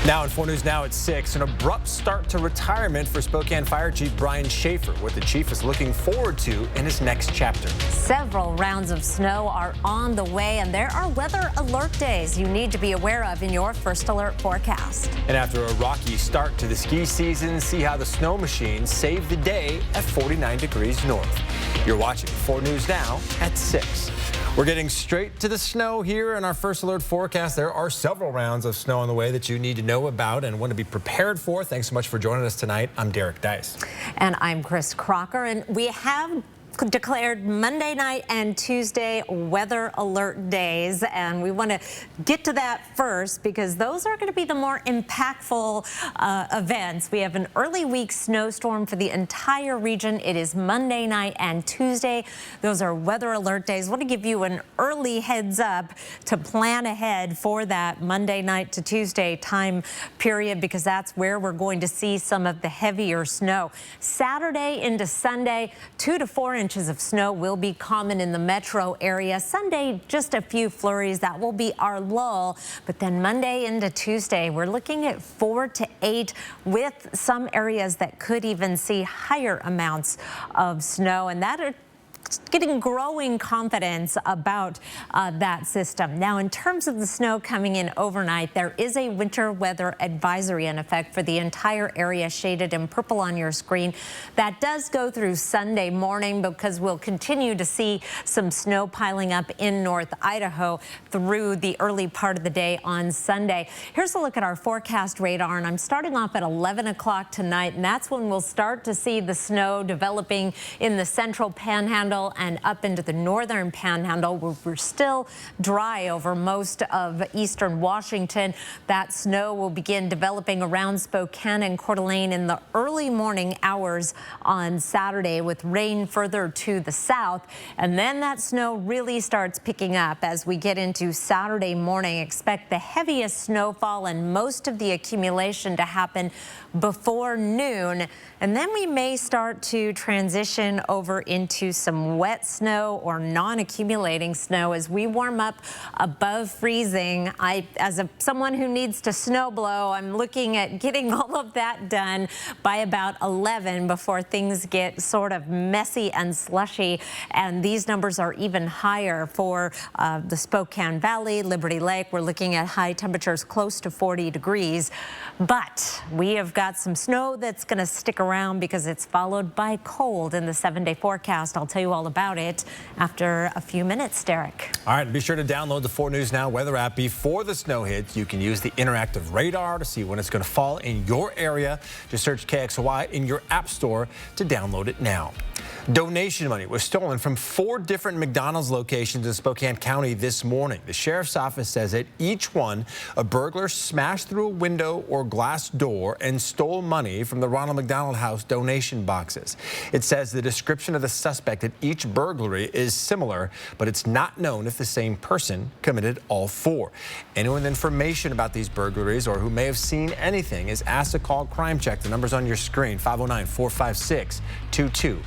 Now in 4 News Now at 6, an abrupt start to retirement for Spokane Fire Chief Brian Schaefer, what the chief is looking forward to in his next chapter. Several rounds of snow are on the way, and there are weather alert days you need to be aware of in your first alert forecast. And after a rocky start to the ski season, see how the snow machine saved the day at 49 degrees north. You're watching 4 News Now at 6. We're getting straight to the snow here in our first alert forecast. There are several rounds of snow on the way that you need to know about and want to be prepared for. Thanks so much for joining us tonight. I'm Derek Dice. And I'm Chris Crocker, and we have declared Monday night and Tuesday weather alert days, and we want to get to that first because those are going to be the more impactful events. We have an early week snowstorm for the entire region. It is Monday night and Tuesday. Those are weather alert days. I want to give you an early heads up to plan ahead for that Monday night to Tuesday time period because that's where we're going to see some of the heavier snow. Saturday into Sunday, 2 to 4 inches of snow will be common in the metro area. Sunday, just a few flurries. That will be our lull. But then Monday into Tuesday, we're looking at 4 to 8 with some areas that could even see higher amounts of snow. And that are getting growing confidence about that system. Now, in terms of the snow coming in overnight, there is a winter weather advisory in effect for the entire area shaded in purple on your screen. That does go through Sunday morning because we'll continue to see some snow piling up in North Idaho through the early part of the day on Sunday. Here's a look at our forecast radar, and I'm starting off at 11 o'clock tonight, and that's when we'll start to see the snow developing in the central panhandle and up into the northern panhandle where we're still dry over most of eastern Washington. That snow will begin developing around Spokane and Coeur d'Alene in the early morning hours on Saturday with rain further to the south. And then that snow really starts picking up as we get into Saturday morning. Expect the heaviest snowfall and most of the accumulation to happen before noon. And then we may start to transition over into some wet snow or non-accumulating snow as we warm up above freezing. As someone who needs to snow blow, I'm looking at getting all of that done by about 11 before things get sort of messy and slushy. And these numbers are even higher for the Spokane Valley, Liberty Lake. We're looking at high temperatures close to 40 degrees. But we have got some snow that's going to stick around because it's followed by cold in the 7-day forecast. I'll tell you all about it after a few minutes, Derek. All right, be sure to download the 4 News Now weather app before the snow hits. You can use the interactive radar to see when it's going to fall in your area. Just search KXLY in your app store to download it now. Donation money was stolen from 4 different McDonald's locations in Spokane County this morning. The sheriff's office says at each one, a burglar smashed through a window or glass door and stole money from the Ronald McDonald House donation boxes. It says the description of the suspect at each burglary is similar, but it's not known if the same person committed all 4. Anyone with information about these burglaries or who may have seen anything is asked to call Crime Check. The number's on your screen, 509-456-2233.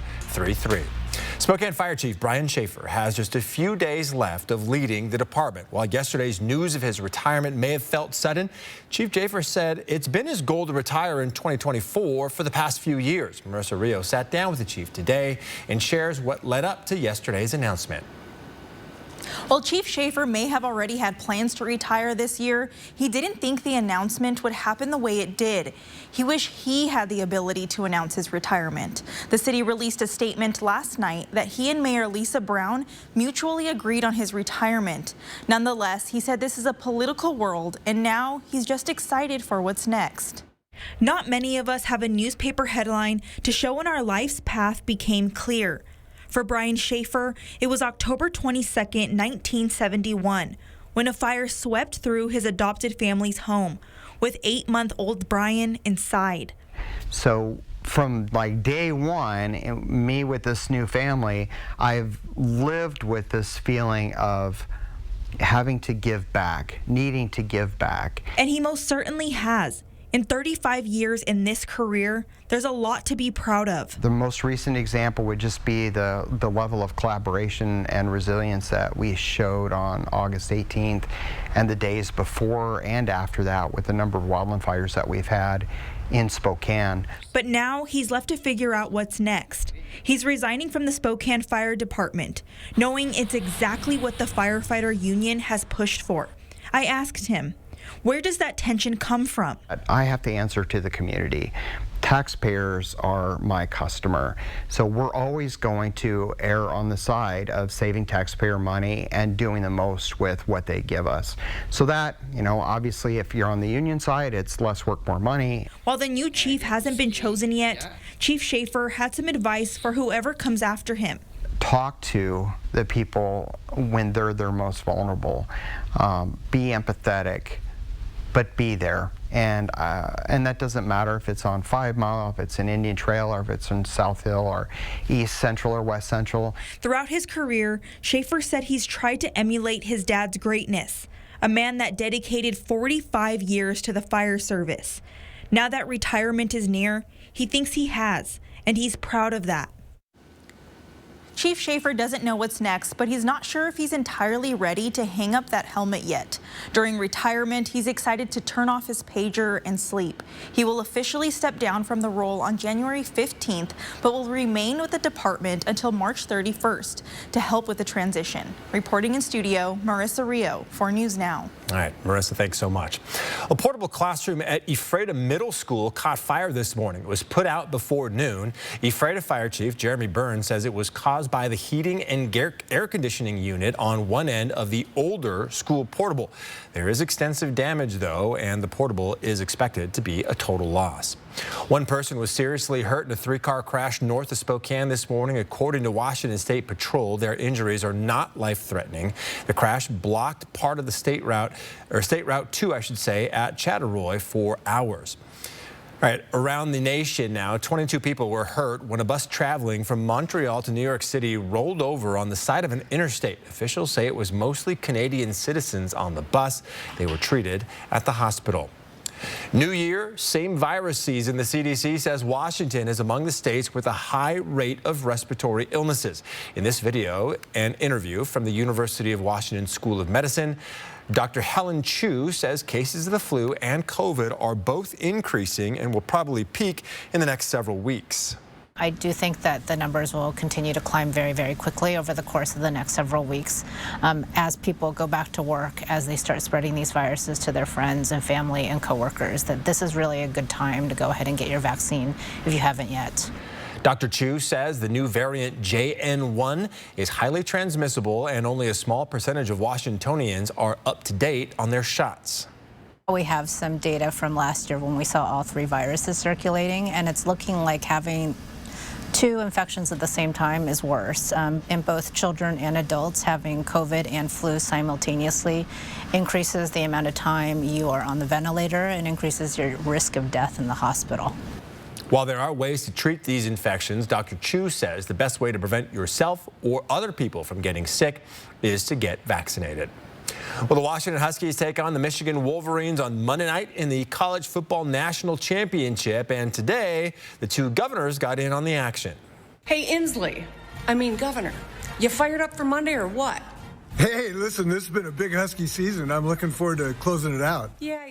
Spokane Fire Chief Brian Schaefer has just a few days left of leading the department. While yesterday's news of his retirement may have felt sudden, Chief Schaefer said it's been his goal to retire in 2024 for the past few years. Marissa Rio sat down with the chief today and shares what led up to yesterday's announcement. While Chief Schaefer may have already had plans to retire this year, he didn't think the announcement would happen the way it did. He wished he had the ability to announce his retirement. The city released a statement last night that he and Mayor Lisa Brown mutually agreed on his retirement. Nonetheless, he said this is a political world, and now he's just excited for what's next. Not many of us have a newspaper headline to show when our life's path became clear. For Brian Schaefer, it was October 22nd, 1971, when a fire swept through his adopted family's home, with 8-month-old Brian inside. So from like day one, me with this new family, I've lived with this feeling of having to give back, needing to give back. And he most certainly has. In 35 years in this career, there's a lot to be proud of. The most recent example would just be the level of collaboration and resilience that we showed on August 18th and the days before and after that with the number of wildland fires that we've had in Spokane. But now he's left to figure out what's next. He's resigning from the Spokane Fire Department, knowing it's exactly what the firefighter union has pushed for. I asked him, where does that tension come from? I have to answer to the community. Taxpayers are my customer, so we're always going to err on the side of saving taxpayer money and doing the most with what they give us. So that, obviously if you're on the union side, it's less work, more money. While the new chief hasn't been chosen yet, Chief Schaefer had some advice for whoever comes after him. Talk to the people when they're their most vulnerable. Be empathetic, but be there. And that doesn't matter if it's on 5 Mile, if it's in Indian Trail, or if it's in South Hill, or East Central, or West Central. Throughout his career, Schaefer said he's tried to emulate his dad's greatness, a man that dedicated 45 years to the fire service. Now that retirement is near, he thinks he has, and he's proud of that. Chief Schaefer doesn't know what's next, but he's not sure if he's entirely ready to hang up that helmet yet. During retirement, he's excited to turn off his pager and sleep. He will officially step down from the role on January 15th, but will remain with the department until March 31st to help with the transition. Reporting in studio, Marissa Rio, 4 News Now. All right, Marissa, thanks so much. A portable classroom at Ephrata Middle School caught fire this morning. It was put out before noon. Ephrata Fire Chief Jeremy Burns says it was caused by the heating and air conditioning unit on one end of the older school portable. There is extensive damage, though, and the portable is expected to be a total loss. One person was seriously hurt in a 3-car crash north of Spokane this morning. According to Washington State Patrol, their injuries are not life-threatening. The crash blocked part of the State Route 2, I should say, at Chattaroy for hours. All right, around the nation now, 22 people were hurt when a bus traveling from Montreal to New York City rolled over on the side of an interstate. Officials say it was mostly Canadian citizens on the bus. They were treated at the hospital. New year, same virus season. The CDC says Washington is among the states with a high rate of respiratory illnesses. In this video, an interview from the University of Washington School of Medicine, Dr. Helen Chu says cases of the flu and COVID are both increasing and will probably peak in the next several weeks. I do think that the numbers will continue to climb very, very quickly over the course of the next several weeks as people go back to work, as they start spreading these viruses to their friends and family and coworkers, that this is really a good time to go ahead and get your vaccine if you haven't yet. Dr. Chu says the new variant JN1 is highly transmissible and only a small percentage of Washingtonians are up to date on their shots. We have some data from last year when we saw all 3 viruses circulating, and it's looking like having 2 infections at the same time is worse. In both children and adults, having COVID and flu simultaneously increases the amount of time you are on the ventilator and increases your risk of death in the hospital. While there are ways to treat these infections, Dr. Chu says the best way to prevent yourself or other people from getting sick is to get vaccinated. Well, the Washington Huskies take on the Michigan Wolverines on Monday night in the College Football National Championship, and today the 2 governors got in on the action. Hey, Governor, you fired up for Monday or what? Hey, listen, this has been a big Husky season. I'm looking forward to closing it out. Yeah.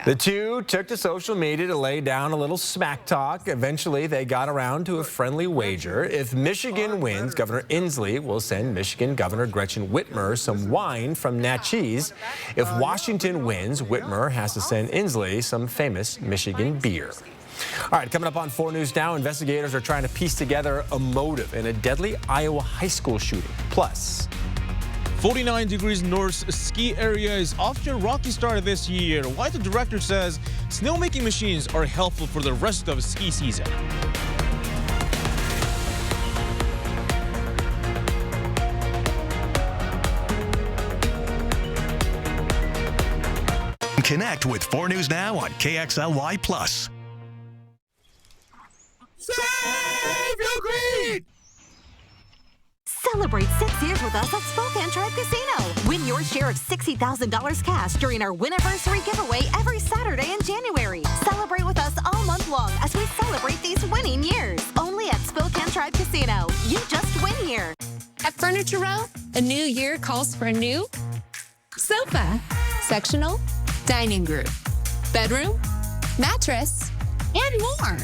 The 2 took to social media to lay down a little smack talk. Eventually, they got around to a friendly wager. If Michigan wins, Governor Inslee will send Michigan Governor Gretchen Whitmer some wine from Natchez. If Washington wins, Whitmer has to send Inslee some famous Michigan beer. All right, coming up on 4 News Now, investigators are trying to piece together a motive in a deadly Iowa high school shooting. Plus, 49 Degrees North's ski area is off to a rocky start this year. Why the director says snowmaking machines are helpful for the rest of ski season. Connect with 4 News Now on KXLY+. Save your greed! Celebrate 6 years with us at Spokane Tribe Casino. Win your share of $60,000 cash during our Win-Anniversary giveaway every Saturday in January. Celebrate Casino. You just win here. At Furniture Row, a new year calls for a new sofa, sectional, dining group, bedroom, mattress, and more.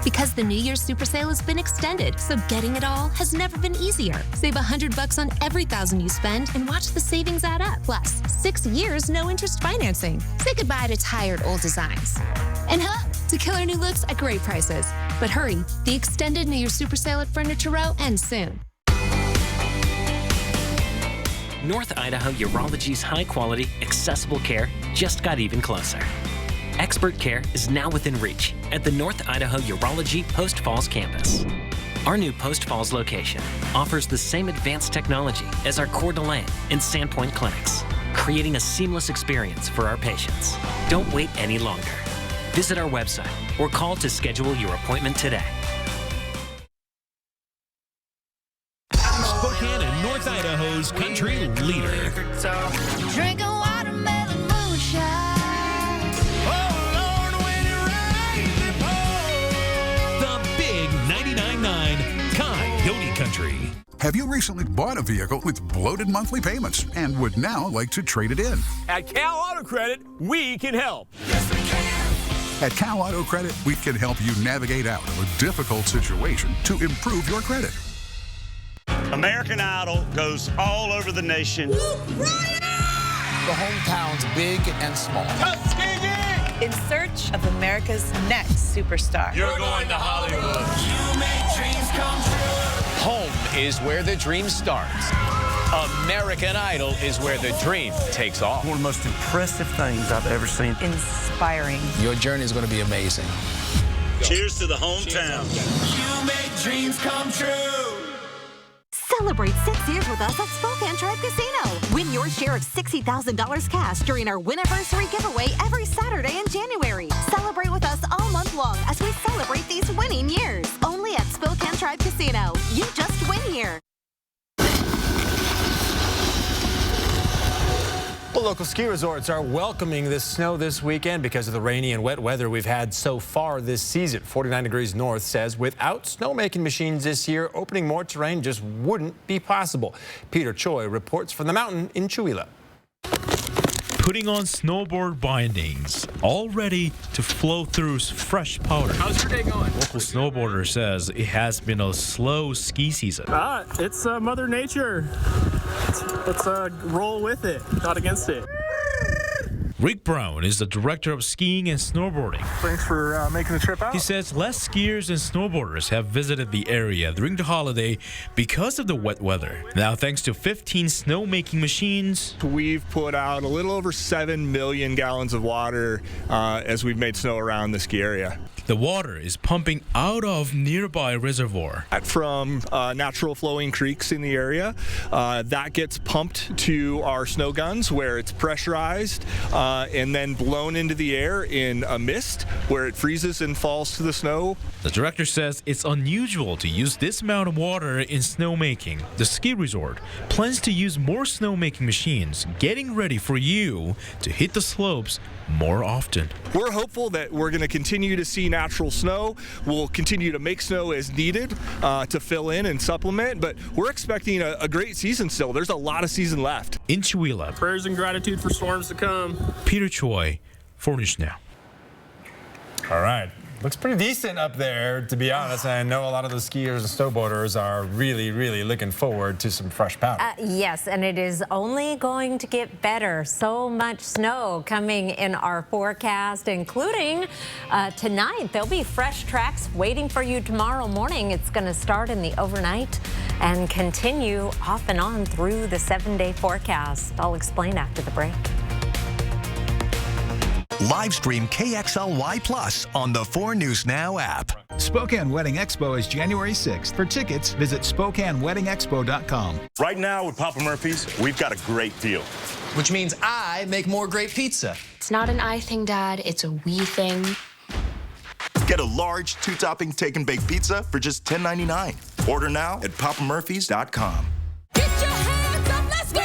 Because the New Year's Super Sale has been extended, so getting it all has never been easier. Save $100 on every $1,000 you spend and watch the savings add up. Plus, 6 years, no interest financing. Say goodbye to tired old designs. And to killer new looks at great prices. But hurry, the extended New Year's Super Sale at Furniture Row ends soon. North Idaho Urology's high-quality, accessible care just got even closer. Expert care is now within reach at the North Idaho Urology Post Falls campus. Our new Post Falls location offers the same advanced technology as our Coeur d'Alene and Sandpoint clinics, creating a seamless experience for our patients. Don't wait any longer. Visit our website or call to schedule your appointment today. Spokane and North Idaho's country leader. Drinking watermelon moonshine. The big 99.9 Coyote Country. Have you recently bought a vehicle with bloated monthly payments and would now like to trade it in? At Cal Auto Credit, we can help. At Cal Auto Credit, we can help you navigate out of a difficult situation to improve your credit. American Idol goes all over the nation. The hometowns, big and small. In search of America's next superstar. You're going to Hollywood. You make dreams come true. Home is where the dream starts. American Idol is where the dream takes off. One of the most impressive things I've ever seen. Inspiring. Your journey is going to be amazing. Cheers to the hometown. You make dreams come true. Celebrate 6 years with us at Spokane Tribe Casino. Win your share of $60,000 cash during our Win-Anniversary giveaway every Saturday in January. Celebrate with us all month long as we celebrate these winning years. Only at Spokane Tribe Casino. You just win here. Well, local ski resorts are welcoming this snow this weekend because of the rainy and wet weather we've had so far this season. 49 Degrees North says without snowmaking machines this year, opening more terrain just wouldn't be possible. Peter Choi reports from the mountain in Chewelah. Putting on snowboard bindings, all ready to flow through fresh powder. How's your day going? Local snowboarder says it has been a slow ski season. It's Mother Nature. Let's roll with it, not against it. Rick Brown is the director of skiing and snowboarding. Thanks for making the trip out. He says less skiers and snowboarders have visited the area during the holiday because of the wet weather. Now, thanks to 15 snowmaking machines, we've put out a little over 7 million gallons of water as we've made snow around the ski area. the water is pumping out of nearby reservoir. From natural flowing creeks in the area, that gets pumped to our snow guns where it's pressurized and then blown into the air in a mist where it freezes and falls to the snow. The director says it's unusual to use this amount of water in snowmaking. The ski resort plans to use more snowmaking machines, getting ready for you to hit the slopes more often. We're hopeful that we're going to continue to see natural snow. We'll continue to make snow as needed to fill in and supplement, but we're expecting a great season still. There's a lot of season left. In Chewelah, prayers and gratitude for storms to come. Peter Choi, 4 News Now. All right. Looks pretty decent up there, to be honest. I know a lot of the skiers and snowboarders are really, really looking forward to some fresh powder. Yes, and it is only going to get better. So much snow coming in our forecast, including tonight. There'll be fresh tracks waiting for you tomorrow morning. It's going to start in the overnight and continue off and on through the 7-day forecast. I'll explain after the break. Live stream KXLY Plus on the 4 News Now app. Spokane Wedding Expo is January 6th. For tickets, visit SpokaneWeddingExpo.com. Right now with Papa Murphy's, we've got a great deal. Which means I make more great pizza. It's not an I thing, Dad. It's a we thing. Get a large 2-topping take and bake pizza for just $10.99. Order now at PapaMurphys.com. Get your hands up, let's go!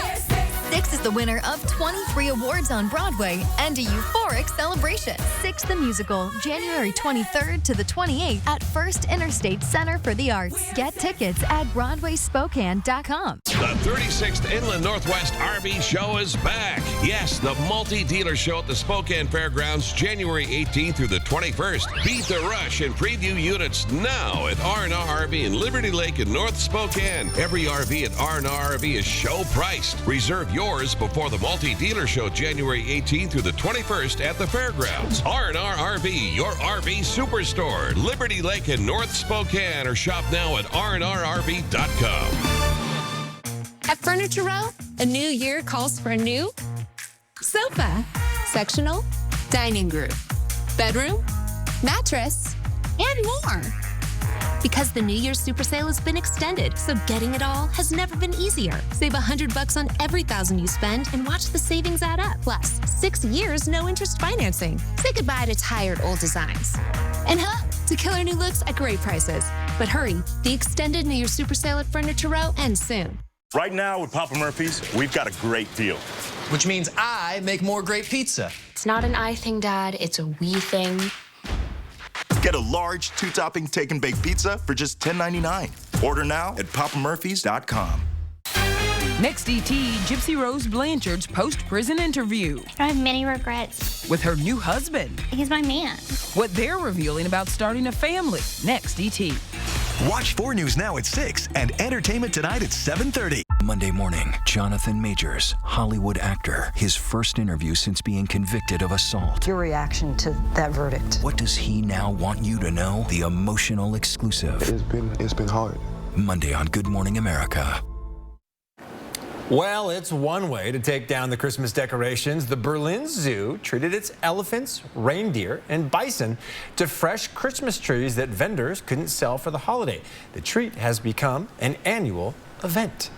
Six is the winner of 23 awards on Broadway and a euphoric celebration. Six the Musical, January 23rd to the 28th at First Interstate Center for the Arts. Get tickets at BroadwaySpokane.com. The 36th Inland Northwest RV Show is back. Yes, the multi-dealer show at the Spokane Fairgrounds, January 18th through the 21st. Beat the rush and preview units now at R&R RV in Liberty Lake in North Spokane. Every RV at R&R RV is show priced. Reserve yours before the multi-dealer show January 18th through the 21st at the fairgrounds. R&R RV, your RV superstore. Liberty Lake in North Spokane, or shop now at rnrrv.com. At Furniture Row, a new year calls for a new sofa, sectional, dining group, bedroom, mattress, and more. Because the New Year's Super Sale has been extended, so getting it all has never been easier. Save $100 on every $1,000 you spend and watch the savings add up. Plus, 6 years, no interest financing. Say goodbye to tired old designs. And hello to killer new looks at great prices. But hurry, the extended New Year's Super Sale at Furniture Row ends soon. Right now with Papa Murphy's, we've got a great deal. Which means I make more great pizza. It's not an I thing, Dad. It's a we thing. Get a large 2-topping take and bake pizza for just $10.99. Order now at papamurphys.com. Next ET, Gypsy Rose Blanchard's post-prison interview. I have many regrets. With her new husband. He's my man. What they're revealing about starting a family. Next ET. Watch 4 News Now at 6 and Entertainment Tonight at 7:30. Monday morning, Jonathan Majors, Hollywood actor, his first interview since being convicted of assault. Your reaction to that verdict? What does he now want you to know? The emotional exclusive. It's been hard. Monday on Good Morning America. Well, it's one way to take down the Christmas decorations. The Berlin Zoo treated its elephants, reindeer, and bison to fresh Christmas trees that vendors couldn't sell for the holiday. The treat has become an annual event.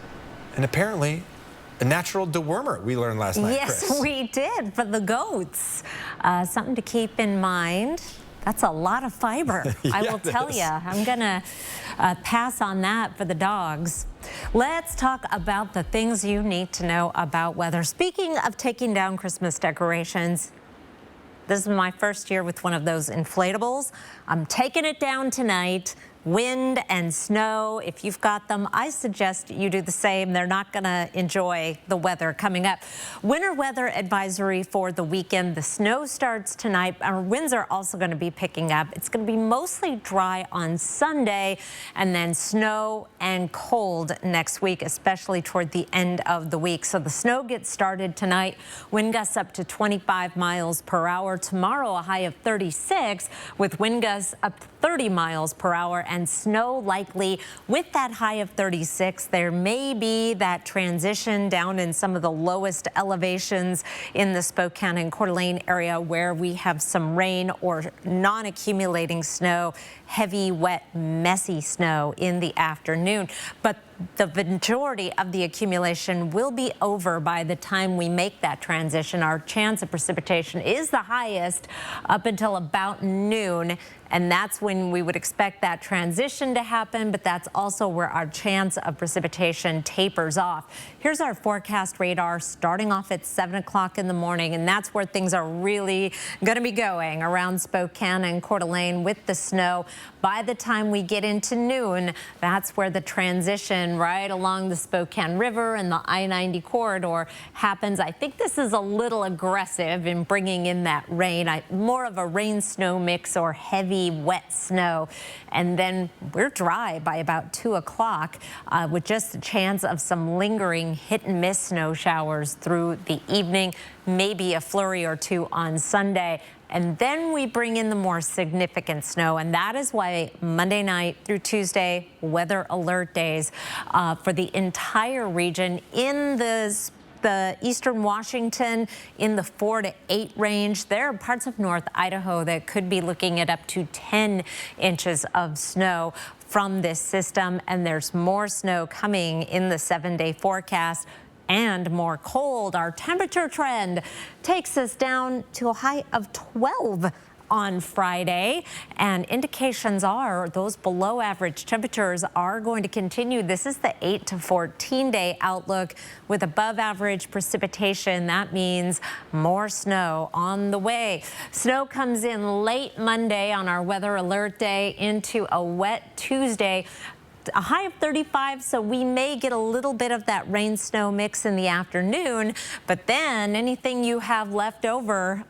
And apparently, a natural dewormer, we learned last night, Yes, Chris. we did, for the goats. Something to keep in mind. That's a lot of fiber, I will tell you. I'm going to pass on that for the dogs. Let's talk about the things you need to know about weather. Speaking of taking down Christmas decorations, this is my first year with one of those inflatables. I'm taking it down tonight. Wind and snow, if you've got them, I suggest you do the same. They're not going to enjoy the weather coming up. Winter weather advisory for the weekend. The snow starts tonight. Our winds are also going to be picking up. It's going to be mostly dry on Sunday, and then snow and cold next week, especially toward the end of the week. So the snow gets started tonight. Wind gusts up to 25 miles per hour. Tomorrow, a high of 36 with wind gusts up to 30 miles per hour. And snow likely with that high of 36. There may be that transition down in some of the lowest elevations in the Spokane and Coeur d'Alene area where we have some rain or non-accumulating snow, heavy, wet, messy snow in the afternoon. But the majority of the accumulation will be over by the time we make that transition. Our chance of precipitation is the highest up until about noon, and that's when we would expect that transition to happen, but that's also where our chance of precipitation tapers off. Here's our forecast radar starting off at 7 o'clock in the morning, and that's where things are really going to be going around Spokane and Coeur d'Alene with the snow. By the time we get into noon, that's where the transition right along the Spokane River and the I-90 corridor happens. I think this is a little aggressive in bringing in that rain, more of a rain-snow mix or heavy, wet snow. And then we're dry by about 2 o'clock with just a chance of some lingering hit-and-miss snow showers through the evening, maybe a flurry or two on Sunday. And then we bring in the more significant snow, and that is why Monday night through Tuesday, weather alert days for the entire region in the eastern Washington in the 4 to 8 range. There are parts of North Idaho that could be looking at up to 10 inches of snow from this system, and there's more snow coming in the 7-day forecast. And more cold. Our temperature trend takes us down to a high of 12 on Friday, and indications are those below average temperatures are going to continue. This is the 8 to 14 day outlook with above average precipitation. That means more snow on the way. Snow comes in late Monday on our weather alert day into a wet Tuesday. A high of 35, so we may get a little bit of that rain-snow mix in the afternoon, but then anything you have left over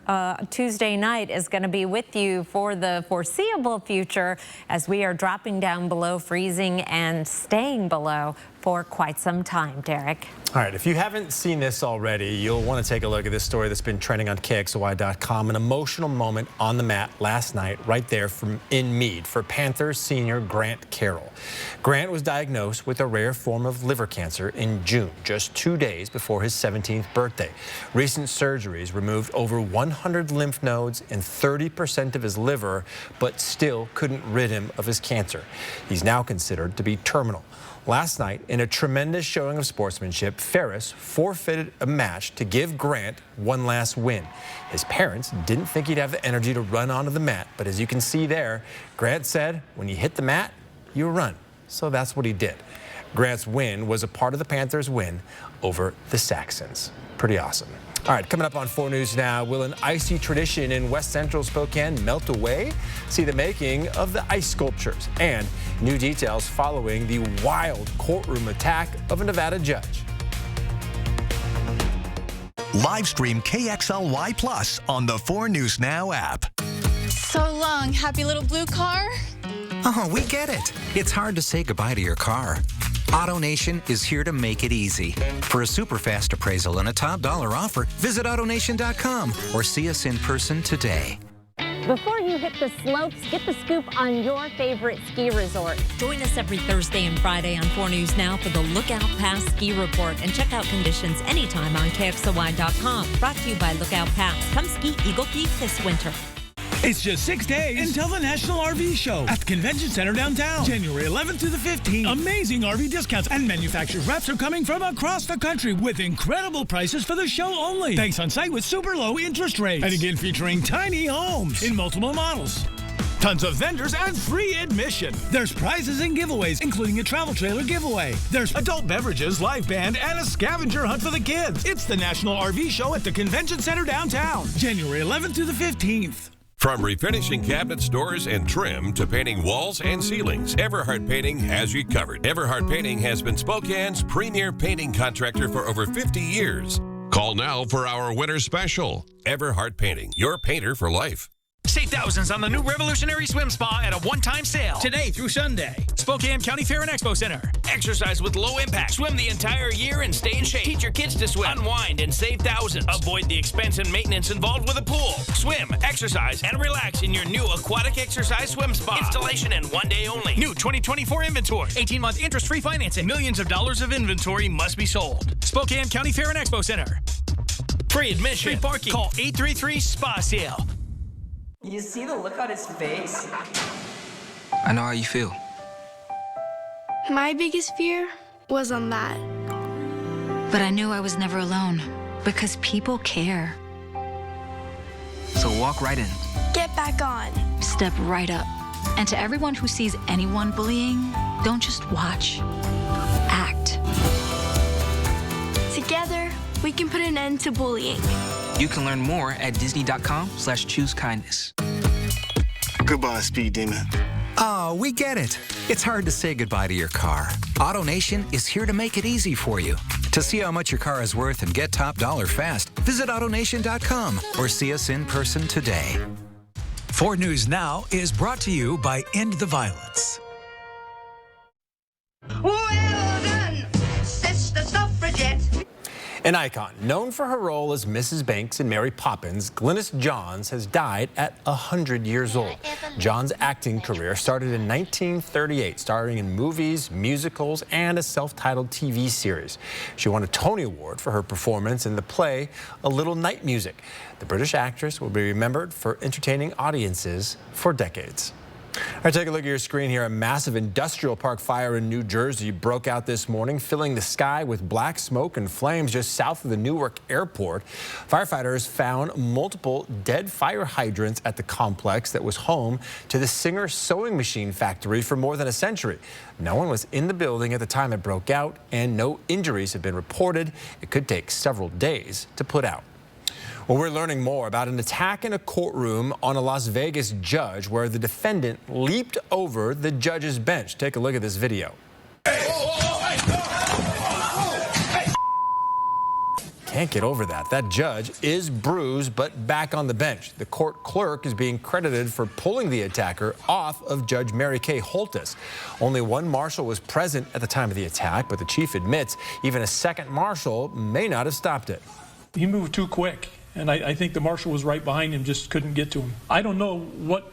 Tuesday night is going to be with you for the foreseeable future as we are dropping down below freezing and staying below for quite some time. Derek. All right, if you haven't seen this already, you'll want to take a look at this story that's been trending on KXLY.com. An emotional moment on the mat last night right there in Meade for Panthers senior Grant Carroll. Grant was diagnosed with a rare form of liver cancer in June, just 2 days before his 17th birthday. Recent surgeries removed over 100 lymph nodes and 30% of his liver, but still couldn't rid him of his cancer. He's now considered to be terminal. Last night, in a tremendous showing of sportsmanship, Ferris forfeited a match to give Grant one last win. His parents didn't think he'd have the energy to run onto the mat, but as you can see there, Grant said, when you hit the mat, you run. So that's what he did. Grant's win was a part of the Panthers' win over the Saxons. Pretty awesome. All right, coming up on 4 News Now, will an icy tradition in West Central Spokane melt away? See the making of the ice sculptures and new details following the wild courtroom attack of a Nevada judge. Live stream KXLY Plus on the 4 News Now app. So long, happy little blue car. Oh, we get it. It's hard to say goodbye to your car. AutoNation is here to make it easy. For a super fast appraisal and a top dollar offer, visit AutoNation.com or see us in person today. Before you hit the slopes, get the scoop on your favorite ski resort. Join us every Thursday and Friday on 4 News Now for the Lookout Pass Ski Report and check out conditions anytime on KXLY.com. Brought to you by Lookout Pass. Come ski Eagle Peak this winter. It's just 6 days until the National RV Show at the Convention Center downtown. January 11th through the 15th. Amazing RV discounts and manufacturer's reps are coming from across the country with incredible prices for the show only. Thanks on site with super low interest rates. And again featuring tiny homes in multiple models. Tons of vendors and free admission. There's prizes and giveaways, including a travel trailer giveaway. There's adult beverages, live band, and a scavenger hunt for the kids. It's the National RV Show at the Convention Center downtown. January 11th through the 15th. From refinishing cabinets, doors, and trim to painting walls and ceilings, Everhart Painting has you covered. Everhart Painting has been Spokane's premier painting contractor for over 50 years. Call now for our winter special. Everhart Painting, your painter for life. Save thousands on the new Revolutionary Swim Spa at a one-time sale. Today through Sunday. Spokane County Fair and Expo Center. Exercise with low impact. Swim the entire year and stay in shape. Teach your kids to swim. Unwind and save thousands. Avoid the expense and maintenance involved with a pool. Swim, exercise, and relax in your new aquatic exercise swim spa. Installation in 1 day only. New 2024 inventory. 18-month interest-free financing. Millions of dollars of inventory must be sold. Spokane County Fair and Expo Center. Free admission. Free parking. Call 833-SPA-SALE. You see the look on his face? I know how you feel. My biggest fear was on that. But I knew I was never alone because people care. So walk right in. Get back on. Step right up. And to everyone who sees anyone bullying, don't just watch. Act. Together, we can put an end to bullying. You can learn more at Disney.com/choose-kindness. Goodbye, Speed Demon. Oh, we get it. It's hard to say goodbye to your car. AutoNation is here to make it easy for you. To see how much your car is worth and get top dollar fast, visit AutoNation.com or see us in person today. 4 News Now is brought to you by End the Violence. Well done, Sister Suffragette. An icon known for her role as Mrs. Banks in Mary Poppins, Glynis Johns has died at 100 years old. Johns' acting career started in 1938, starring in movies, musicals, and a self-titled TV series. She won a Tony Award for her performance in the play A Little Night Music. The British actress will be remembered for entertaining audiences for decades. All right, take a look at your screen here. A massive industrial park fire in New Jersey broke out this morning, filling the sky with black smoke and flames just south of the Newark airport. Firefighters found multiple dead fire hydrants at the complex that was home to the Singer sewing machine factory for more than a century. No one was in the building at the time it broke out, and no injuries have been reported. It could take several days to put out. Well, we're learning more about an attack in a courtroom on a Las Vegas judge where the defendant leaped over the judge's bench. Take a look at this video. Can't get over that. That judge is bruised but back on the bench. The court clerk is being credited for pulling the attacker off of Judge Mary Kay Holtis. Only one marshal was present at the time of the attack, but the chief admits even a second marshal may not have stopped it. He moved too quick. And I think the marshal was right behind him, just couldn't get to him. I don't know what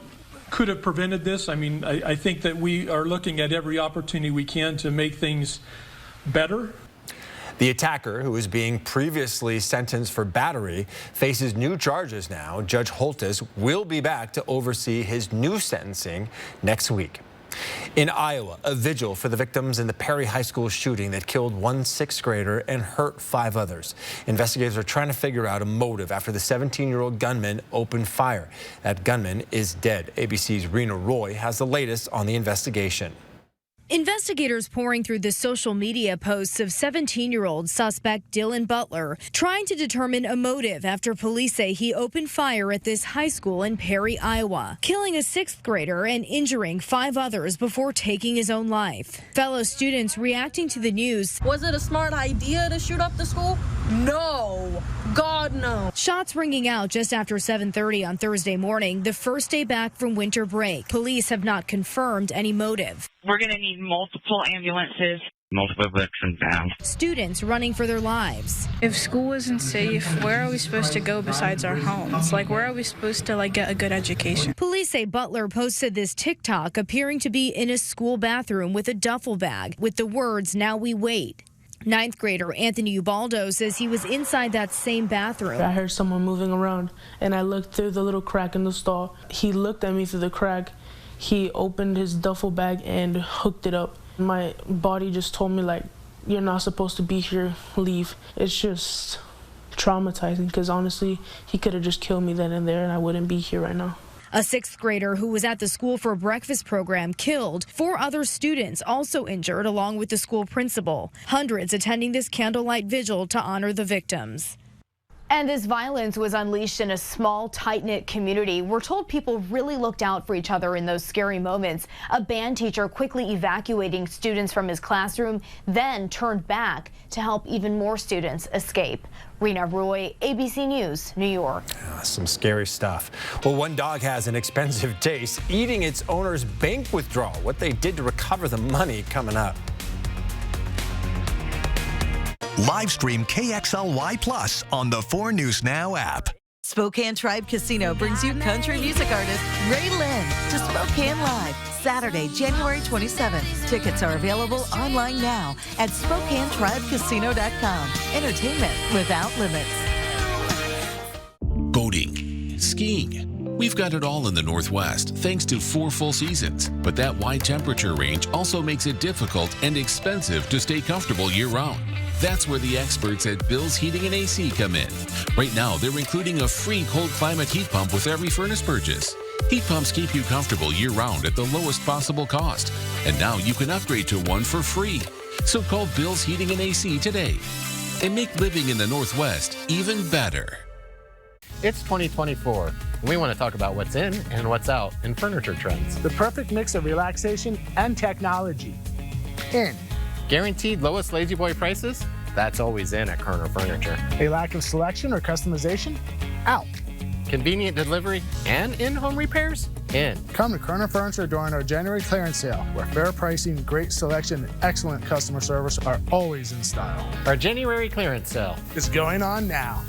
could have prevented this. I mean, I think that we are looking at every opportunity we can to make things better. The attacker, who was being previously sentenced for battery, faces new charges now. Judge Holtis will be back to oversee his new sentencing next week. In Iowa, a vigil for the victims in the Perry High School shooting that killed one sixth grader and hurt 5 others. Investigators are trying to figure out a motive after the 17-year-old gunman opened fire. That gunman is dead. ABC's Rena Roy has the latest on the investigation. Investigators pouring through the social media posts of 17-year-old suspect Dylan Butler, trying to determine a motive after police say he opened fire at this high school in Perry, Iowa, killing a 6th grader and injuring 5 others before taking his own life. Fellow students reacting to the news. Was it a smart idea to shoot up the school? No. God, no. Shots ringing out just after 7:30 on Thursday morning, the first day back from winter break. Police have not confirmed any motive. We're going to need multiple ambulances. Multiple veterans found. Students running for their lives. If school isn't safe, where are we supposed to go besides our homes? Like, where are we supposed to, get a good education? Police say Butler posted this TikTok appearing to be in a school bathroom with a duffel bag with the words, "Now we wait." 9th grader Anthony Ubaldo says he was inside that same bathroom. I heard someone moving around, and I looked through the little crack in the stall. He looked at me through the crack. He opened his duffel bag and hooked it up. My body just told me, you're not supposed to be here, leave. It's just traumatizing because honestly, he could have just killed me then and there and I wouldn't be here right now. A 6th grader who was at the school for a breakfast program killed. 4 other students also injured along with the school principal. Hundreds attending this candlelight vigil to honor the victims. And this violence was unleashed in a small, tight-knit community. We're told people really looked out for each other in those scary moments. A band teacher quickly evacuating students from his classroom, then turned back to help even more students escape. Rena Roy, ABC News, New York. Some scary stuff. Well, one dog has an expensive taste, eating its owner's bank withdrawal. What they did to recover the money coming up. Live stream KXLY Plus on the 4 News Now app. Spokane Tribe Casino brings you country music artist Ray Lynn to Spokane Live, Saturday, January 27th. Tickets are available online now at SpokaneTribeCasino.com. Entertainment without limits. Boating, skiing. We've got it all in the Northwest, thanks to 4 full seasons. But that wide temperature range also makes it difficult and expensive to stay comfortable year-round. That's where the experts at Bill's Heating and AC come in. Right now, they're including a free cold climate heat pump with every furnace purchase. Heat pumps keep you comfortable year-round at the lowest possible cost. And now you can upgrade to one for free. So call Bill's Heating and AC today and make living in the Northwest even better. It's 2024. We want to talk about what's in and what's out in furniture trends. The perfect mix of relaxation and technology. In. Guaranteed lowest Lazy Boy prices? That's always in at Kerner Furniture. A lack of selection or customization? Out. Convenient delivery and in-home repairs? In. Come to Kerner Furniture during our January clearance sale, where fair pricing, great selection, and excellent customer service are always in style. Our January clearance sale is going on now.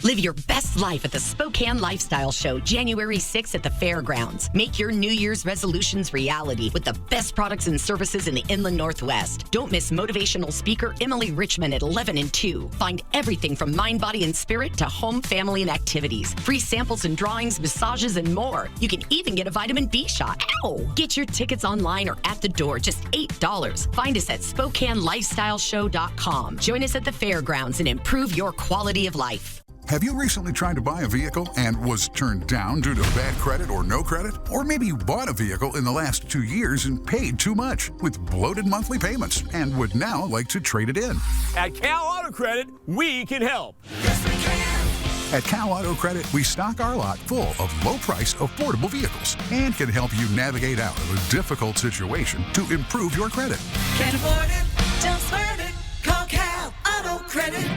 Live your best life at the Spokane Lifestyle Show, January 6th at the Fairgrounds. Make your New Year's resolutions reality with the best products and services in the Inland Northwest. Don't miss motivational speaker Emily Richmond at 11 and 2. Find everything from mind, body, and spirit to home, family, and activities. Free samples and drawings, massages, and more. You can even get a vitamin B shot. Ow! Get your tickets online or at the door, just $8. Find us at SpokaneLifestyleShow.com. Join us at the Fairgrounds and improve your quality of life. Have you recently tried to buy a vehicle and was turned down due to bad credit or no credit? Or maybe you bought a vehicle in the last 2 years and paid too much with bloated monthly payments and would now like to trade it in. At Cal Auto Credit, we can help. Yes, we can. At Cal Auto Credit, we stock our lot full of low-price, affordable vehicles and can help you navigate out of a difficult situation to improve your credit. Can't afford it? Don't sweat it. Call Cal Auto Credit.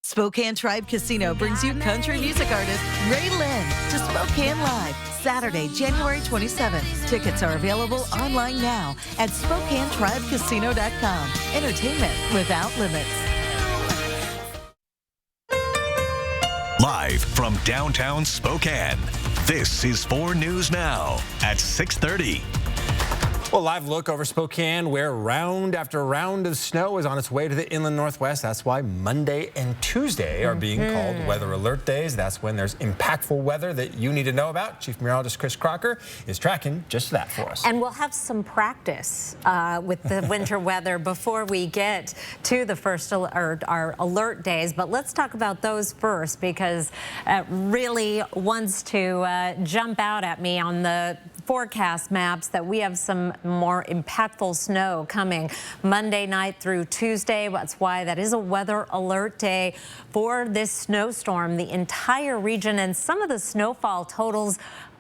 Spokane Tribe Casino brings you country music artist Ray Lynn to Spokane Live, Saturday, January 27th. Tickets are available online now at SpokaneTribeCasino.com. Entertainment without limits. Live from downtown Spokane, this is 4 News Now at 6:30. Well, live look over Spokane, where round after round of snow is on its way to the Inland Northwest. That's why Monday and Tuesday are being called weather alert days. That's when there's impactful weather that you need to know about. Chief Meteorologist Chris Crocker is tracking just that for us. And we'll have some practice with the winter weather before we get to the first our alert days. But let's talk about those first, because it really wants to jump out at me on the forecast maps that we have some more impactful snow coming Monday night through Tuesday. That's why that is a weather alert day for this snowstorm. The entire region, and some of the snowfall totals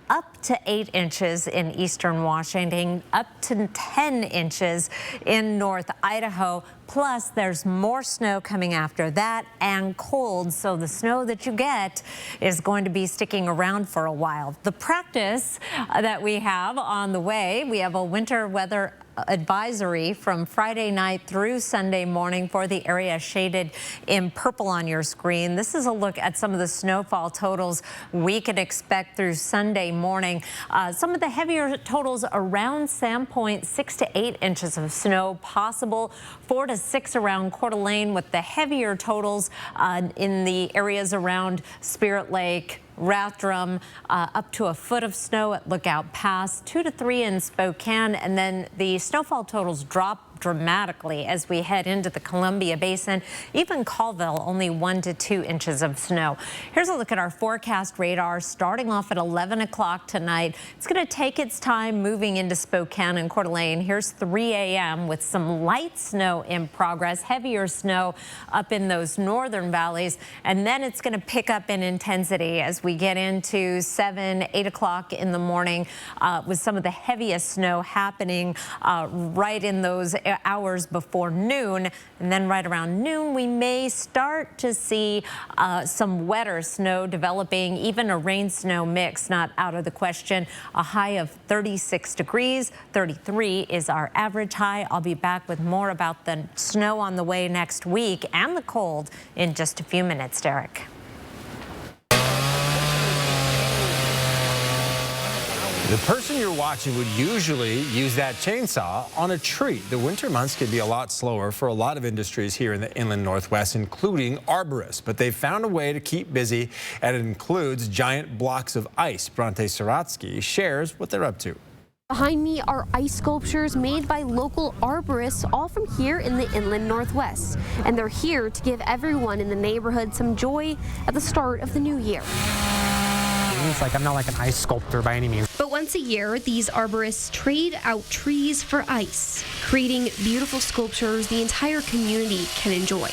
up to 8 inches in eastern Washington, up to 10 inches in North Idaho. Plus, there's more snow coming after that and cold, so the snow that you get is going to be sticking around for a while. The practice that we have on the way, we have a winter weather advisory from Friday night through Sunday morning for the area shaded in purple on your screen. This is a look at some of the snowfall totals we can expect through Sunday morning. Some of the heavier totals around Sandpoint, 6 to 8 inches of snow possible, 4 to 6 around Coeur d'Alene, with the heavier totals in the areas around Spirit Lake, Rathdrum, up to a foot of snow at Lookout Pass, 2 to 3 in Spokane, and then the snowfall totals drop dramatically as we head into the Columbia Basin. Even Colville, only 1 to 2 inches of snow. Here's a look at our forecast radar starting off at 11 o'clock tonight. It's going to take its time moving into Spokane and Coeur d'Alene. Here's 3 a.m. with some light snow in progress, heavier snow up in those northern valleys, and then it's going to pick up in intensity as we get into 7, 8 o'clock in the morning with some of the heaviest snow happening right in those hours before noon. And then right around noon, we may start to see some wetter snow developing, even a rain-snow mix not out of the question. A high of 36 degrees, 33 is our average high. I'll be back with more about the snow on the way next week and the cold in just a few minutes, Derek. The person you're watching would usually use that chainsaw on a tree. The winter months can be a lot slower for a lot of industries here in the Inland Northwest, including arborists. But they've found a way to keep busy, and it includes giant blocks of ice. Bronte Saratsky shares what they're up to. Behind me are ice sculptures made by local arborists, all from here in the Inland Northwest. And they're here to give everyone in the neighborhood some joy at the start of the new year. It's like I'm not like an ice sculptor by any means. But once a year, these arborists trade out trees for ice, creating beautiful sculptures the entire community can enjoy.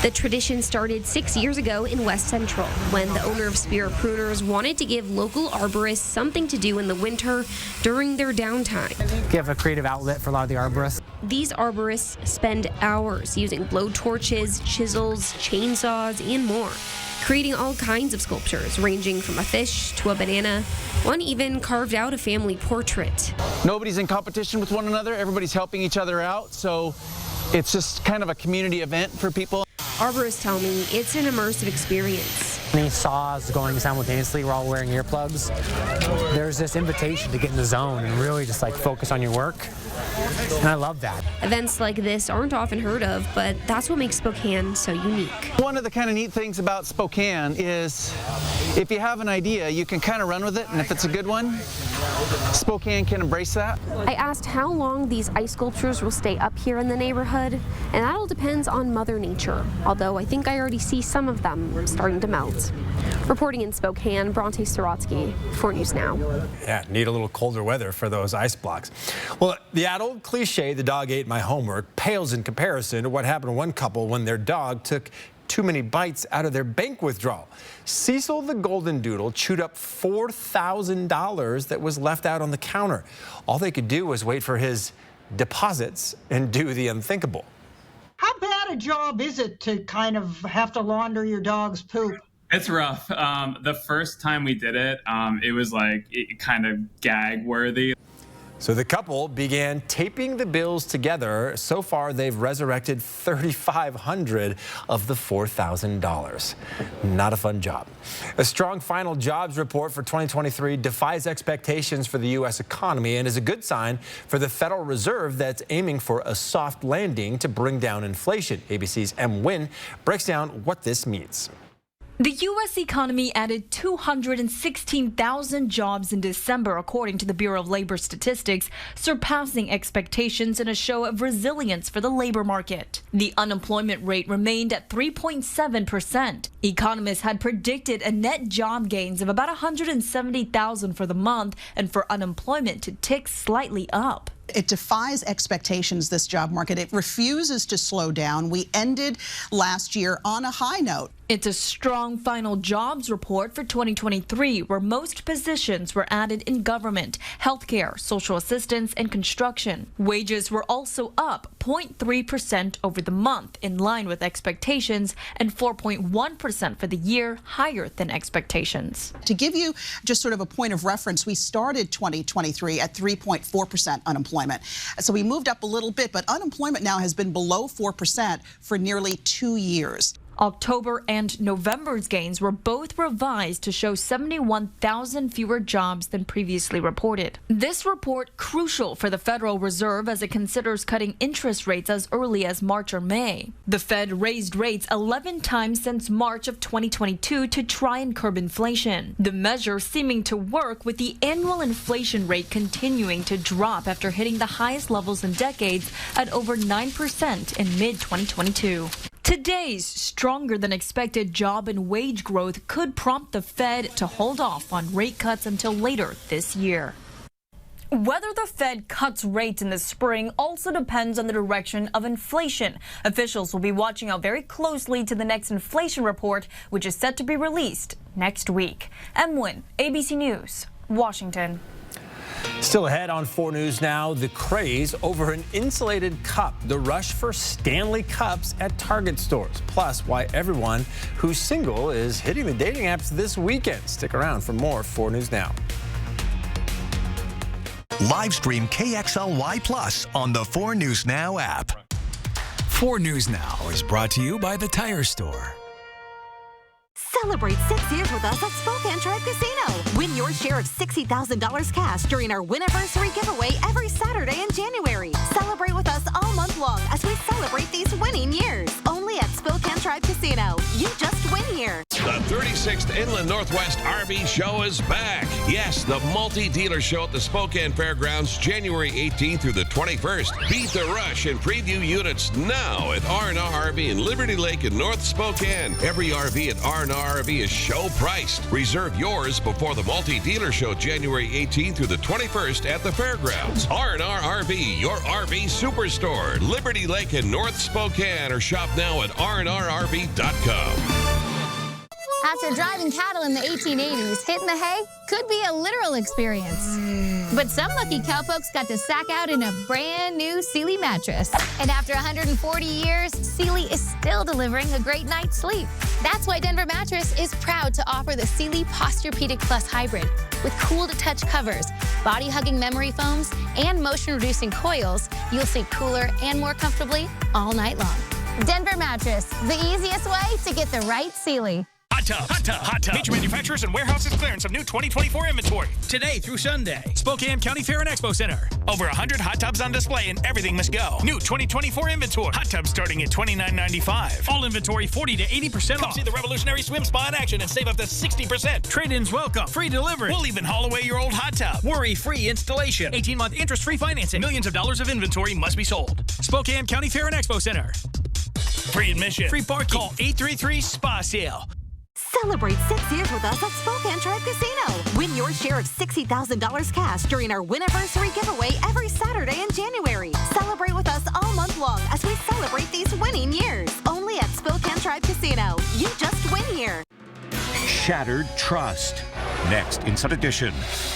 The tradition started 6 years ago in West Central, when the owner of Spirit Pruners wanted to give local arborists something to do in the winter during their downtime. Give a creative outlet for a lot of the arborists. These arborists spend hours using blow torches, chisels, chainsaws, and more, creating all kinds of sculptures, ranging from a fish to a banana. One even carved out a family portrait. Nobody's in competition with one another. Everybody's helping each other out. So it's just kind of a community event for people. Arborists tell me it's an immersive experience. Many saws going simultaneously, we're all wearing earplugs. There's this invitation to get in the zone and really just like focus on your work. And I love that. Events like this aren't often heard of, but that's what makes Spokane so unique. One of the kind of neat things about Spokane is if you have an idea, you can kind of run with it, and if it's a good one, Spokane can embrace that. I asked how long these ice sculptures will stay up here in the neighborhood, and that all depends on Mother Nature, although I think I already see some of them starting to melt. Reporting in Spokane, Bronte Sorotsky, 4 News Now. Yeah, need a little colder weather for those ice blocks. Well, that old cliche, the dog ate my homework, pales in comparison to what happened to one couple when their dog took too many bites out of their bank withdrawal. Cecil the Golden Doodle chewed up $4,000 that was left out on the counter. All they could do was wait for his deposits and do the unthinkable. How bad a job is it to kind of have to launder your dog's poop? It's rough. The first time we did it, it was like kind of gag worthy. So the couple began taping the bills together. So far, they've resurrected $3,500 of the $4,000. Not a fun job. A strong final jobs report for 2023 defies expectations for the U.S. economy and is a good sign for the Federal Reserve that's aiming for a soft landing to bring down inflation. ABC's M. Nguyen breaks down what this means. The U.S. economy added 216,000 jobs in December, according to the Bureau of Labor Statistics, surpassing expectations in a show of resilience for the labor market. The unemployment rate remained at 3.7%. Economists had predicted a net job gains of about 170,000 for the month and for unemployment to tick slightly up. It defies expectations, this job market. It refuses to slow down. We ended last year on a high note. It's a strong final jobs report for 2023, where most positions were added in government, healthcare, social assistance, and construction. Wages were also up 0.3% over the month, in line with expectations, and 4.1% for the year, higher than expectations. To give you just sort of a point of reference, we started 2023 at 3.4% unemployment. So we moved up a little bit, but unemployment now has been below 4% for nearly 2 years. October and November's gains were both revised to show 71,000 fewer jobs than previously reported. This report crucial for the Federal Reserve as it considers cutting interest rates as early as March or May. The Fed raised rates 11 times since March of 2022 to try and curb inflation. The measure seeming to work, with the annual inflation rate continuing to drop after hitting the highest levels in decades at over 9% in mid-2022. Today's stronger than expected job and wage growth could prompt the Fed to hold off on rate cuts until later this year. Whether the Fed cuts rates in the spring also depends on the direction of inflation. Officials will be watching out very closely to the next inflation report, which is set to be released next week. M. Nguyen, ABC News, Washington. Still ahead on 4 News Now, the craze over an insulated cup, the rush for Stanley Cups at Target stores, plus why everyone who's single is hitting the dating apps this weekend. Stick around for more 4 News Now. Live stream KXLY Plus on the 4 News Now app. 4 News Now is brought to you by the Tire Store. Celebrate 6 years with us at Spokane Tribe Casino. Win your share of $60,000 cash during our Win-Anniversary giveaway every Saturday in January. Celebrate with us all month long as we celebrate these winning years. Only at Spokane Tribe Casino. You just win here. The 36th Inland Northwest RV Show is back. Yes, the multi-dealer show at the Spokane Fairgrounds, January 18th through the 21st. Beat the rush and preview units now at R&R RV in Liberty Lake in North Spokane. Every RV at R&R RV is show priced. Reserve yours before the multi-dealer show, January 18th through the 21st at the fairgrounds. R&R RV, your RV superstore, Liberty Lake in North Spokane, or shop now at rnrrv.com. After driving cattle in the 1880s, hitting the hay could be a literal experience. But some lucky cowpokes got to sack out in a brand new Sealy mattress. And after 140 years, Sealy is still delivering a great night's sleep. That's why Denver Mattress is proud to offer the Sealy Posturepedic Plus Hybrid. With cool-to-touch covers, body-hugging memory foams, and motion-reducing coils, you'll sleep cooler and more comfortably all night long. Denver Mattress, the easiest way to get the right Sealy. Hot tub, hot tub, hot tub. Major manufacturers and warehouses clearance of new 2024 inventory. Today through Sunday. Spokane County Fair and Expo Center. Over 100 hot tubs on display and everything must go. New 2024 inventory. Hot tubs starting at $29.95. All inventory 40 to 80% off. Come see the revolutionary swim spa in action and save up to 60%. Trade-ins welcome. Free delivery. We'll even haul away your old hot tub. Worry-free installation. 18-month interest-free financing. Millions of dollars of inventory must be sold. Spokane County Fair and Expo Center. Free admission. Free parking. Call 833-SPA-SALE. Celebrate 6 years with us at Spokane Tribe Casino. Win your share of $60,000 cash during our Win-Anniversary giveaway every Saturday in January. Celebrate with us all month long as we celebrate these winning years. Only at Spokane Tribe Casino. You just win here. Shattered trust. Next, Inside Edition,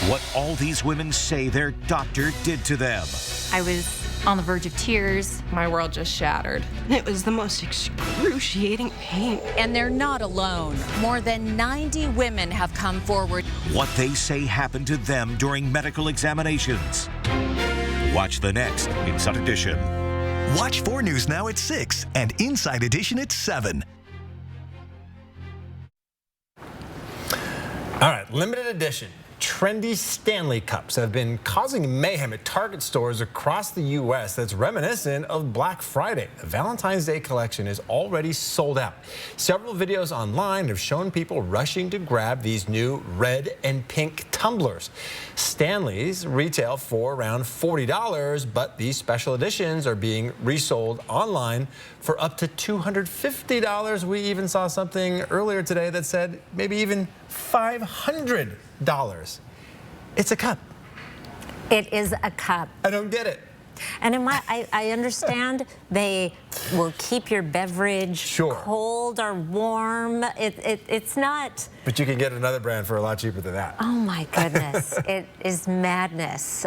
what all these women say their doctor did to them. I was on the verge of tears. My world just shattered. It was the most excruciating pain. And they're not alone. More than 90 women have come forward. What they say happened to them during medical examinations. Watch the next Inside Edition. Watch 4 News Now at 6 and Inside Edition at 7. All right, limited edition. Trendy Stanley Cups have been causing mayhem at Target stores across the U.S. that's reminiscent of Black Friday. The Valentine's Day collection is already sold out. Several videos online have shown people rushing to grab these new red and pink tumblers. Stanley's retail for around $40, but these special editions are being resold online for up to $250. We even saw something earlier today that said maybe even $500. It's a cup. It is a cup. I don't get it. And I understand they will keep your beverage cold or warm. It's not. But you can get another brand for a lot cheaper than that. Oh my goodness. It is madness.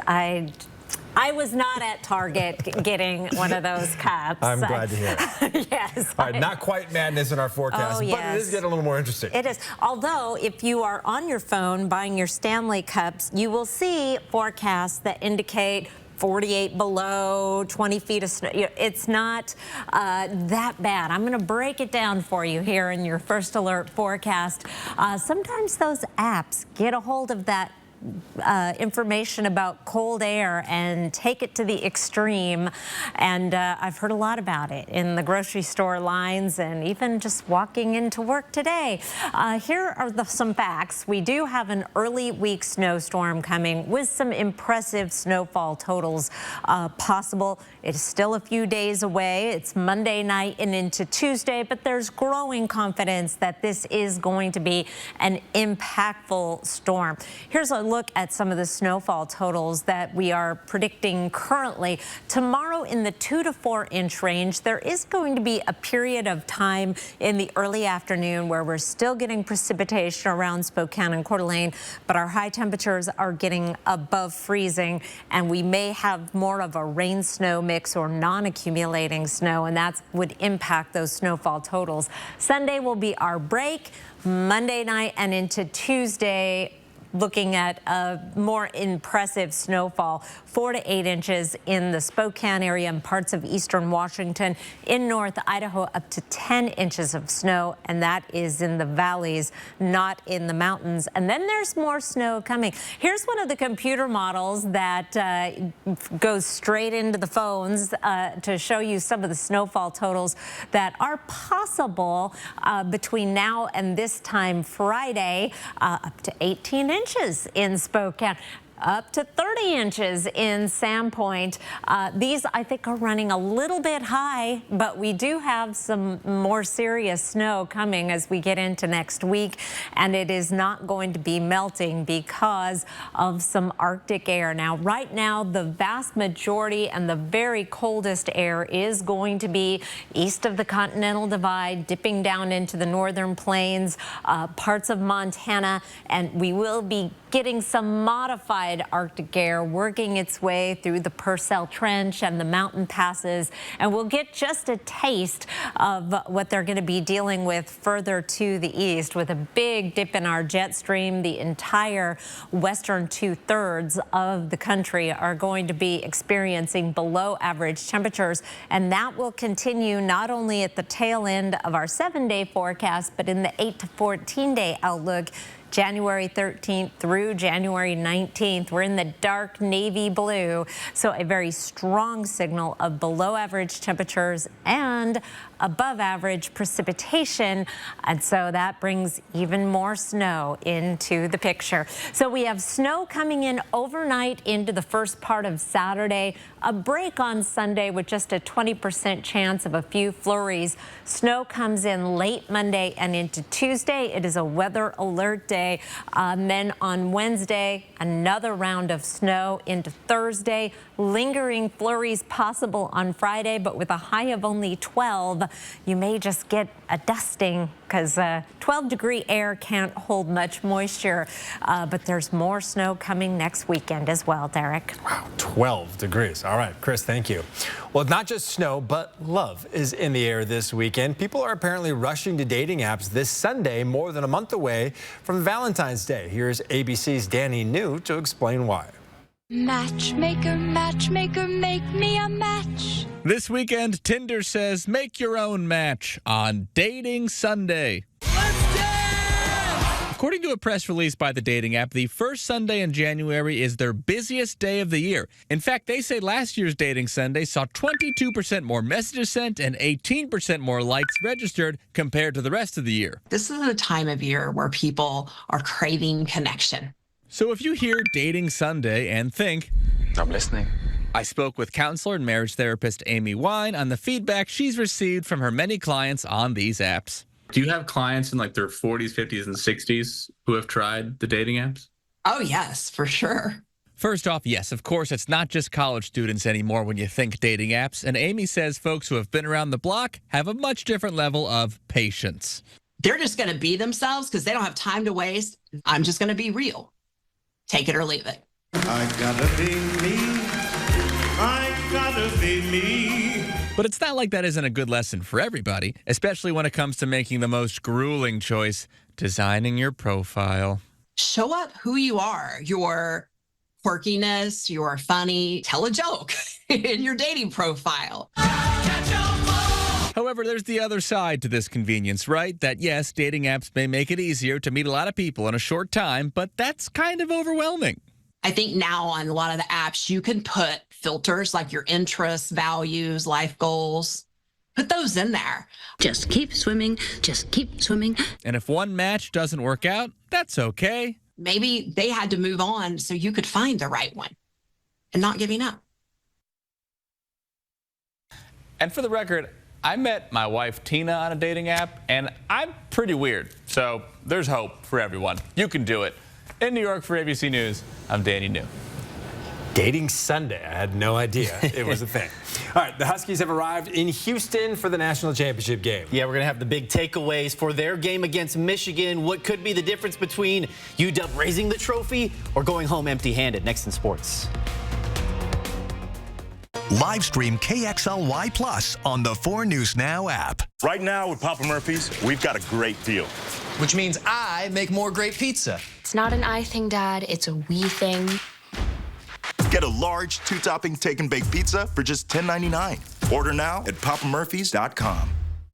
I was not at Target getting one of those cups. I'm glad to hear it. Yes. All right, not quite madness in our forecast, but it is getting a little more interesting. It is. Although, if you are on your phone buying your Stanley Cups, you will see forecasts that indicate 48 below, 20 feet of snow. It's not that bad. I'm going to break it down for you here in your First Alert forecast. Sometimes those apps get a hold of that information about cold air and take it to the extreme, and I've heard a lot about it in the grocery store lines and even just walking into work today. Here are some facts. We do have an early week snowstorm coming with some impressive snowfall totals possible. It is still a few days away. It's Monday night and into Tuesday, but there's growing confidence that this is going to be an impactful storm. Here's a look at some of the snowfall totals that we are predicting currently. Tomorrow in the 2 to 4 inch range, there is going to be a period of time in the early afternoon where we're still getting precipitation around Spokane and Coeur d'Alene, but our high temperatures are getting above freezing, and we may have more of a rain snow mix or non-accumulating snow, and that would impact those snowfall totals. Sunday will be our break. Monday night and into Tuesday, looking at a more impressive snowfall, 4 to 8 inches in the Spokane area and parts of eastern Washington. In North Idaho, up to 10 inches of snow, and that is in the valleys, not in the mountains. And then there's more snow coming. Here's one of the computer models that goes straight into the phones to show you some of the snowfall totals that are possible between now and this time Friday, up to 18 inches in Spokane, up to 30 inches in Sandpoint. These, I think, are running a little bit high, but we do have some more serious snow coming as we get into next week, and it is not going to be melting because of some Arctic air. Now, right now, the vast majority and the very coldest air is going to be east of the Continental Divide, dipping down into the northern plains, parts of Montana, and we will be getting some modified Arctic air working its way through the Purcell Trench and the mountain passes, and we'll get just a taste of what they're going to be dealing with further to the east. With a big dip in our jet stream, the entire western 2/3 of the country are going to be experiencing below average temperatures, and that will continue not only at the tail end of our 7-day forecast, but in the 8 to 14-day outlook. January 13th through January 19th. We're in the dark navy blue, so a very strong signal of below average temperatures and above average precipitation, and so that brings even more snow into the picture. So we have snow coming in overnight into the first part of Saturday, a break on Sunday with just a 20% chance of a few flurries. Snow comes in late Monday and into Tuesday. It is a weather alert day. Then on Wednesday, another round of snow into Thursday. Lingering flurries possible on Friday, but with a high of only 12, you may just get a dusting because 12-degree air can't hold much moisture. But there's more snow coming next weekend as well, Derek. Wow, 12 degrees. All right, Chris, thank you. Well, not just snow, but love is in the air this weekend. People are apparently rushing to dating apps this Sunday, more than a month away from Valentine's Day. Here's ABC's Danny New to explain why. Matchmaker, matchmaker, make me a match. This weekend, Tinder says make your own match on Dating Sunday. According to a press release by the dating app, the first Sunday in January is their busiest day of the year. In fact, they say last year's Dating Sunday saw 22% more messages sent and 18% more likes registered compared to the rest of the year. This is a time of year where people are craving connection. So if you hear Dating Sunday and think, I'm listening. I spoke with counselor and marriage therapist Amy Wine on the feedback she's received from her many clients on these apps. Do you have clients in like their 40s, 50s, and 60s who have tried the dating apps? Oh, yes, for sure. First off, yes, of course, it's not just college students anymore when you think dating apps. And Amy says folks who have been around the block have a much different level of patience. They're just going to be themselves because they don't have time to waste. I'm just going to be real. Take it or leave it. I gotta be me. I gotta be me. But it's not like that isn't a good lesson for everybody, especially when it comes to making the most grueling choice, designing your profile. Show up who you are, your quirkiness, you're funny. Tell a joke in your dating profile. However, there's the other side to this convenience, right? That yes, dating apps may make it easier to meet a lot of people in a short time, but that's kind of overwhelming. I think now on a lot of the apps, you can put filters like your interests, values, life goals. Put those in there. Just keep swimming, just keep swimming. And if one match doesn't work out, that's okay. Maybe they had to move on so you could find the right one and not giving up. And for the record, I met my wife Tina on a dating app, and I'm pretty weird. So there's hope for everyone. You can do it. In New York for ABC News, I'm Danny New. Dating Sunday. I had no idea it was a thing. All right, the Huskies have arrived in Houston for the national championship game. Yeah, we're going to have the big takeaways for their game against Michigan. What could be the difference between UW raising the trophy or going home empty-handed? Next in sports. Live stream KXLY Plus on the 4 News Now app. Right now with Papa Murphy's, we've got a great deal. Which means I make more great pizza. It's not an I thing, Dad. It's a we thing. Get a large 2-topping take and bake pizza for just $10.99. Order now at papamurphys.com.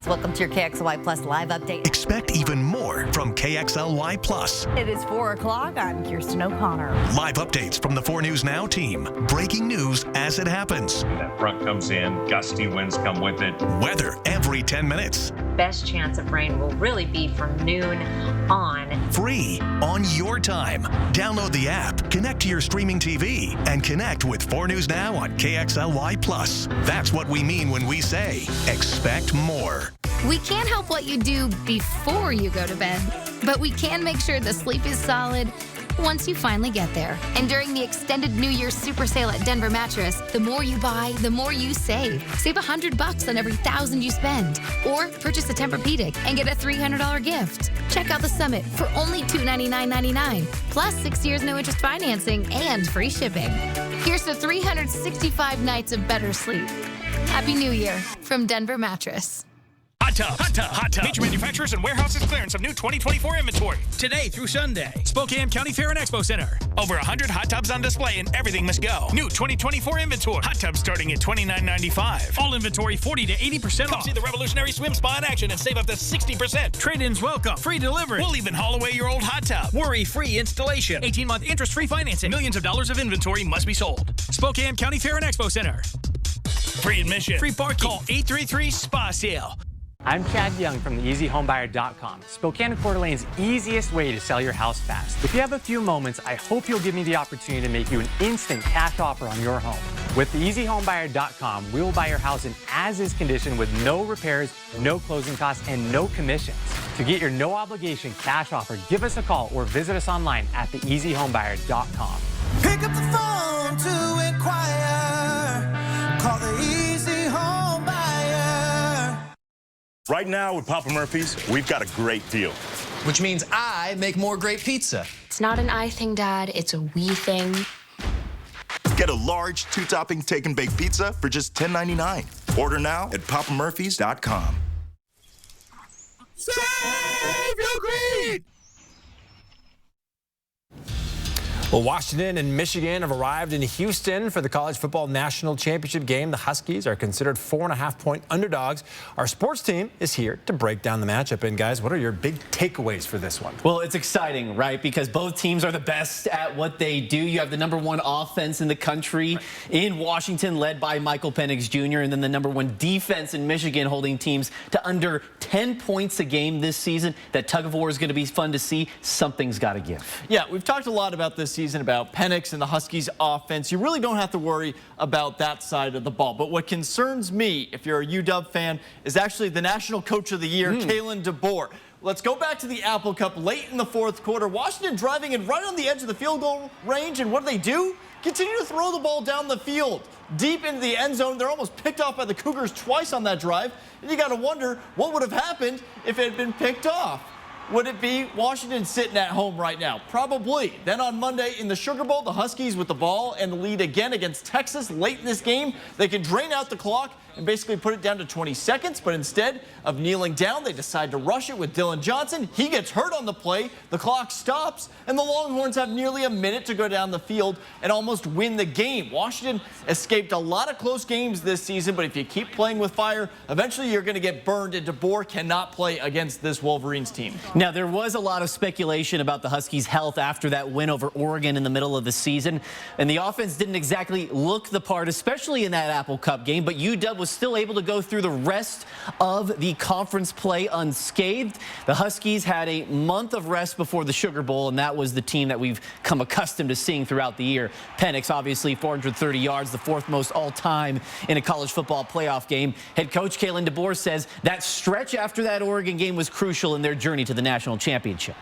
Welcome to your KXLY Plus live update. Expect even more from KXLY Plus. It is 4 o'clock. I'm Kirsten O'Connor. Live updates from the 4 News Now team. Breaking news as it happens. That front comes in, gusty winds come with it. Weather every 10 minutes. Best chance of rain will really be from noon on. Free on your time. Download the app, connect to your streaming TV, and connect with 4 News Now on KXLY Plus. That's what we mean when we say expect more. We can't help what you do before you go to bed, but we can make sure the sleep is solid once you finally get there. And during the extended New Year's super sale at Denver Mattress, the more you buy, the more you save. Save $100 on every $1,000 you spend. Or purchase a Tempur-Pedic and get a $300 gift. Check out the Summit for only $299.99, plus 6 years no interest financing and free shipping. Here's to 365 nights of better sleep. Happy New Year from Denver Mattress. Hot Tub, Hot Tub, Hot Tub. Major manufacturers and warehouses clearance of new 2024 inventory. Today through Sunday. Spokane County Fair and Expo Center. Over 100 hot tubs on display and everything must go. New 2024 inventory. Hot tubs starting at $29.95. All inventory 40 to 80% off. Come see the revolutionary swim spa in action and save up to 60%. Trade-ins welcome. Free delivery. We'll even haul away your old hot tub. Worry-free installation. 18-month interest-free financing. Millions of dollars of inventory must be sold. Spokane County Fair and Expo Center. Free admission. Free parking. Call 833-SPA-SALE. I'm Chad Young from theeasyhomebuyer.com, Spokane and Coeur d'Alene's easiest way to sell your house fast. If you have a few moments, I hope you'll give me the opportunity to make you an instant cash offer on your home. With theeasyhomebuyer.com, we will buy your house in as-is condition with no repairs, no closing costs, and no commissions. To get your no-obligation cash offer, give us a call or visit us online at theeasyhomebuyer.com. Pick up the phone to inquire. Call the Easy Home Buyer. Right now with Papa Murphy's, we've got a great deal. Which means I make more great pizza. It's not an I thing, Dad. It's a we thing. Get a large 2-topping take and bake pizza for just $10.99. Order now at papamurphys.com. Save your greed! Well, Washington and Michigan have arrived in Houston for the College Football National Championship game. The Huskies are considered 4.5-point underdogs. Our sports team is here to break down the matchup. And guys, what are your big takeaways for this one? Well, it's exciting, right? Because both teams are the best at what they do. You have the #1 offense in the country in Washington, led by Michael Penix Jr., and then the #1 defense in Michigan, holding teams to under 10 points a game this season. That tug of war is going to be fun to see. Something's got to give. Yeah, we've talked a lot about this season about Penix and the Huskies offense. You really don't have to worry about that side of the ball. But what concerns me, if you're a UW fan, is actually the National Coach of the Year, Kalen DeBoer. Let's go back to the Apple Cup late in the fourth quarter. Washington driving in right on the edge of the field goal range, and what do? Continue to throw the ball down the field, deep into the end zone. They're almost picked off by the Cougars twice on that drive, and you got to wonder what would have happened if it had been picked off. Would it be Washington sitting at home right now? Probably. Then on Monday in the Sugar Bowl, the Huskies with the ball and the lead again against Texas late in this game. They can drain out the clock and basically put it down to 20 seconds, but instead of kneeling down, they decide to rush it with Dylan Johnson. He gets hurt on the play, the clock stops, and the Longhorns have nearly a minute to go down the field and almost win the game. Washington escaped a lot of close games this season, but if you keep playing with fire, eventually you're going to get burned, and DeBoer cannot play against this Wolverines team. Now, there was a lot of speculation about the Huskies' health after that win over Oregon in the middle of the season, and the offense didn't exactly look the part, especially in that Apple Cup game, but UW was still able to go through the rest of the conference play unscathed. The Huskies had a month of rest before the Sugar Bowl, and that was the team that we've come accustomed to seeing throughout the year. Penix, obviously, 430 yards, the 4th most all-time in a college football playoff game. Head coach Kalen DeBoer says that stretch after that Oregon game was crucial in their journey to the national championship.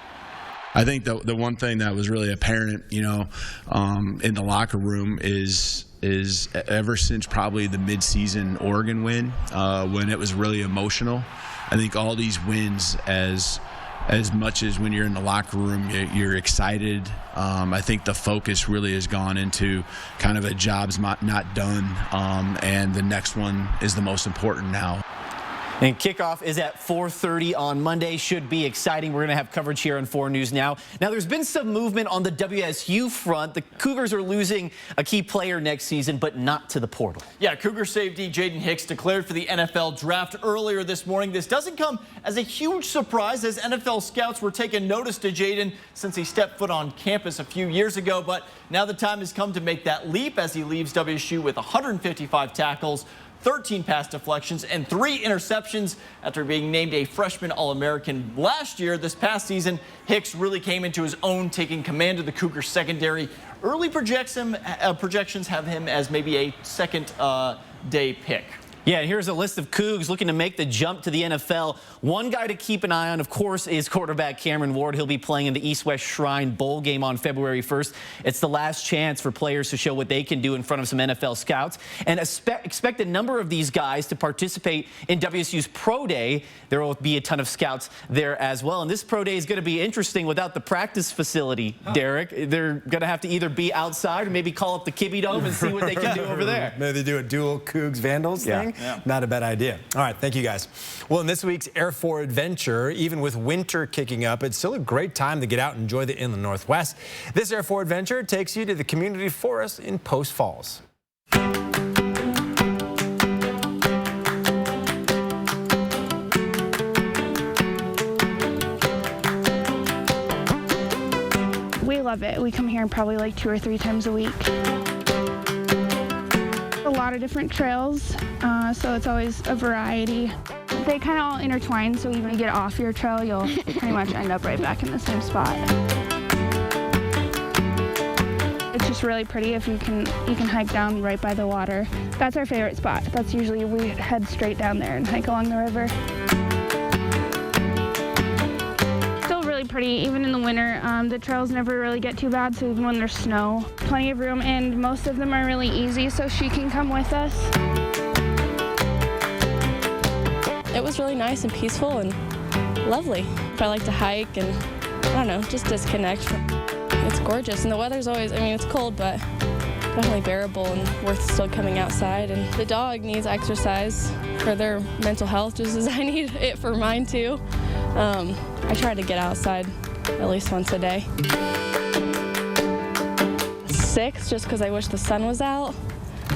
I think the one thing that was really apparent, in the locker room is ever since probably the midseason Oregon win, when it was really emotional. I think all these wins, as much as when you're in the locker room, you're excited. I think the focus really has gone into kind of a job's not done, and the next one is the most important now. And kickoff is at 4:30 on Monday. Should be exciting. We're going to have coverage here on 4 News Now. Now, there's been some movement on the WSU front. The Cougars are losing a key player next season, but not to the portal. Yeah, Cougar safety Jaden Hicks declared for the NFL draft earlier this morning. This doesn't come as a huge surprise, as NFL scouts were taking notice to Jaden since he stepped foot on campus a few years ago. But now the time has come to make that leap as he leaves WSU with 155 tackles, 13 pass deflections, and 3 interceptions after being named a freshman All-American last year. This past season, Hicks really came into his own, taking command of the Cougars secondary. Early projections have him as maybe a second-day pick. Yeah, here's a list of Cougs looking to make the jump to the NFL. One guy to keep an eye on, of course, is quarterback Cameron Ward. He'll be playing in the East-West Shrine Bowl game on February 1st. It's the last chance for players to show what they can do in front of some NFL scouts. And expect a number of these guys to participate in WSU's Pro Day. There will be a ton of scouts there as well. And this Pro Day is going to be interesting without the practice facility, Derek. They're going to have to either be outside or maybe call up the Kibbe Dome and see what they can do over there. Maybe they do a dual Cougs Vandals thing. Yeah. Not a bad idea. All right, thank you guys. Well, in this week's Air 4 Adventure, even with winter kicking up, it's still a great time to get out and enjoy the inland Northwest. This Air 4 Adventure takes you to the community forest in Post Falls. We love it. We come here probably like 2 or 3 times a week. A lot of different trails, so it's always a variety. They kind of all intertwine, so even if you get off your trail, you'll pretty much end up right back in the same spot. It's just really pretty if you can hike down right by the water. That's our favorite spot. That's usually we head straight down there and hike along the river. Pretty even in the winter. The trails never really get too bad, so even when there's snow, plenty of room, and most of them are really easy, so she can come with us. It was really nice and peaceful and lovely. I like to hike and, I don't know, just disconnect. It's gorgeous, and the weather's always, I mean, it's cold, but definitely bearable and worth still coming outside. And the dog needs exercise for their mental health just as I need it for mine too. I try to get outside at least once a day. 6, just because I wish the sun was out.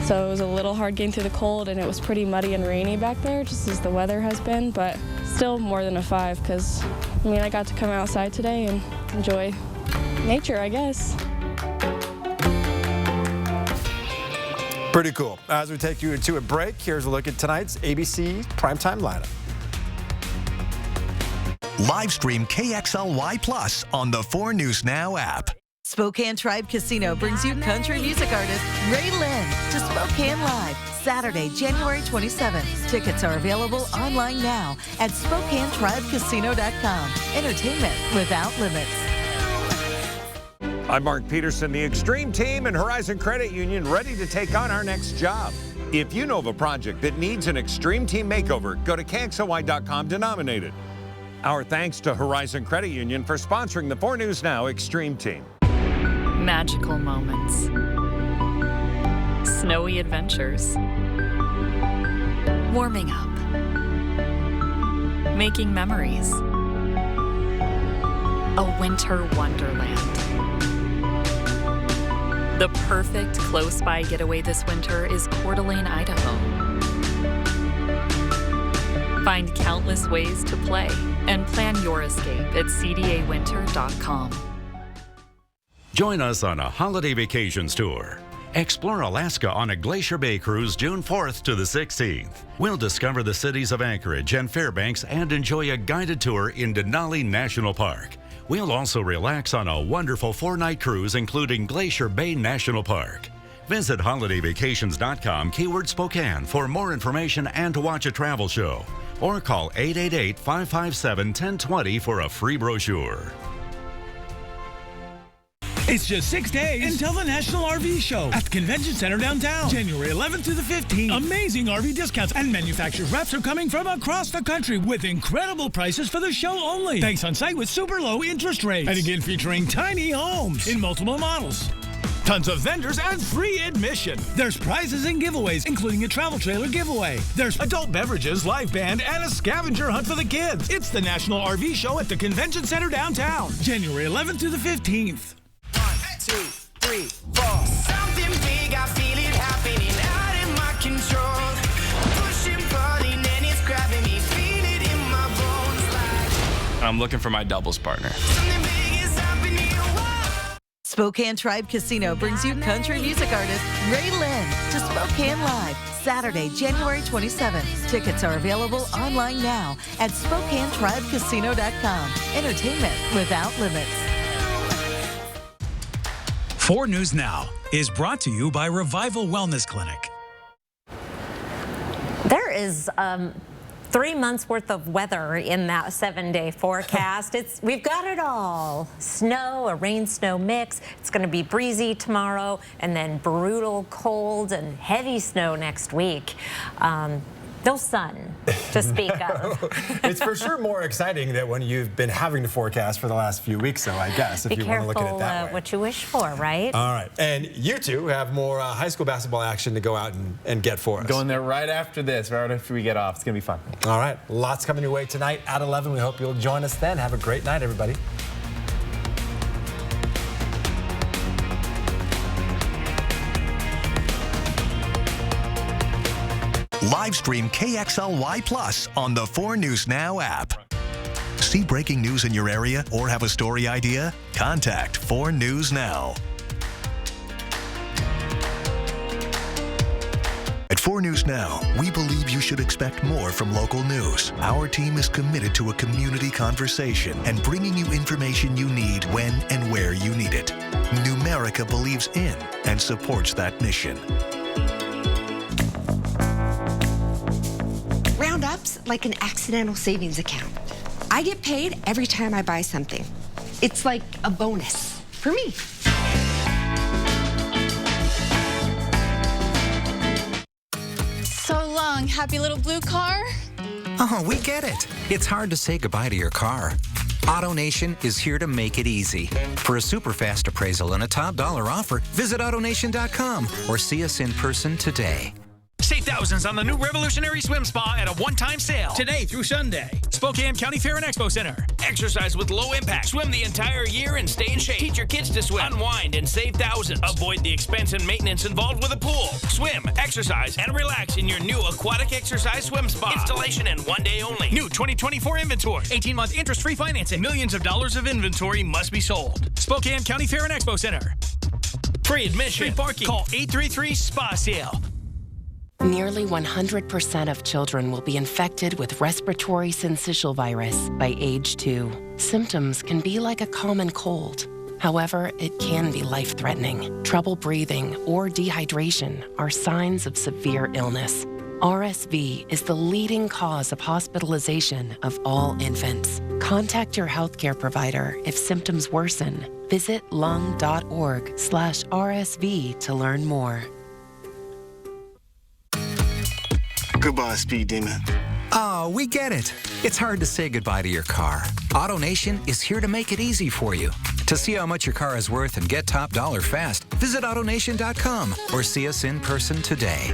So it was a little hard getting through the cold, and it was pretty muddy and rainy back there, just as the weather has been, but still more than a 5, because, I mean, I got to come outside today and enjoy nature, I guess. Pretty cool. As we take you to a break, here's a look at tonight's ABC Primetime lineup. Live stream KXLY Plus on the 4 News Now app. Spokane Tribe Casino brings you country music artist Ray Lynn to Spokane Live, Saturday, January 27th. Tickets are available online now at SpokaneTribeCasino.com. Entertainment without limits. I'm Mark Peterson, the Extreme Team and Horizon Credit Union, ready to take on our next job. If you know of a project that needs an Extreme Team makeover, go to KXLY.com to nominate it. Our thanks to Horizon Credit Union for sponsoring the 4 News Now Extreme Team. Magical moments. Snowy adventures. Warming up. Making memories. A winter wonderland. The perfect close-by getaway this winter is Coeur d'Alene, Idaho. Find countless ways to play and plan your escape at cdawinter.com. Join us on a holiday vacations tour. Explore Alaska on a Glacier Bay cruise June 4th to the 16th. We'll discover the cities of Anchorage and Fairbanks and enjoy a guided tour in Denali National Park. We'll also relax on a wonderful 4-night cruise including Glacier Bay National Park. Visit holidayvacations.com keyword Spokane for more information and to watch a travel show. Or call 888-557-1020 for a free brochure. It's just 6 days until the National RV Show at the Convention Center downtown, January 11th through the 15th. Amazing RV discounts and manufacturers reps are coming from across the country with incredible prices for the show only. Thanks on site with super low interest rates. And again featuring tiny homes in multiple models. Tons of vendors and free admission. There's prizes and giveaways, including a travel trailer giveaway. There's adult beverages, live band, and a scavenger hunt for the kids. It's the National RV Show at the Convention Center downtown, January 11th through the 15th. 1, 2, 3, 4. Something big, I feel it happening out in my control. Pushing, pulling, and it's grabbing me. Feel it in my bones like I'm looking for my doubles partner. something big is happening. Spokane Tribe Casino brings you country music artist Ray Lynn to Spokane Live, Saturday, January 27th. Tickets are available online now at SpokaneTribeCasino.com. Entertainment without limits. 4 News Now is brought to you by Revival Wellness Clinic. There is 3 months worth of weather in that 7-day forecast. We've got it all. Snow, a rain-snow mix. It's going to be breezy tomorrow, and then brutal cold and heavy snow next week. No sun to speak of. It's for sure more exciting than when you've been having to forecast for the last few weeks, though, I guess, if you want to look at it that way. What you wish for, right? All right. And you two have more high school basketball action to go out and get for us. Going there right after this, right after we get off. It's going to be fun. All right. Lots coming your way tonight at 11. We hope you'll join us then. Have a great night, everybody. Live stream KXLY Plus on the 4 News Now app. See breaking news in your area or have a story idea? Contact 4 News Now. At 4 News Now, we believe you should expect more from local news. Our team is committed to a community conversation and bringing you information you need when and where you need it. Numerica believes in and supports that mission. Roundup's like an accidental savings account. I get paid every time I buy something. It's like a bonus for me. So long, happy little blue car. Oh, we get it. It's hard to say goodbye to your car. AutoNation is here to make it easy. For a super fast appraisal and a top dollar offer, visit AutoNation.com or see us in person today. Save thousands on the new Revolutionary Swim Spa at a one-time sale. Today through Sunday. Spokane County Fair and Expo Center. Exercise with low impact. Swim the entire year and stay in shape. Teach your kids to swim. Unwind and save thousands. Avoid the expense and maintenance involved with a pool. Swim, exercise, and relax in your new aquatic exercise swim spa. Installation and 1 day only. New 2024 inventory. 18-month interest-free financing. Millions of dollars of inventory must be sold. Spokane County Fair and Expo Center. Free admission. Free parking. Call 833-SPA-SALE. Nearly 100% of children will be infected with respiratory syncytial virus by age 2. Symptoms can be like a common cold. However, it can be life-threatening. Trouble breathing or dehydration are signs of severe illness. RSV is the leading cause of hospitalization of all infants. Contact your healthcare provider if symptoms worsen. Visit lung.org/RSV to learn more. Goodbye, Speed Demon. Oh, we get it. It's hard to say goodbye to your car. AutoNation is here to make it easy for you. To see how much your car is worth and get top dollar fast, visit AutoNation.com or see us in person today.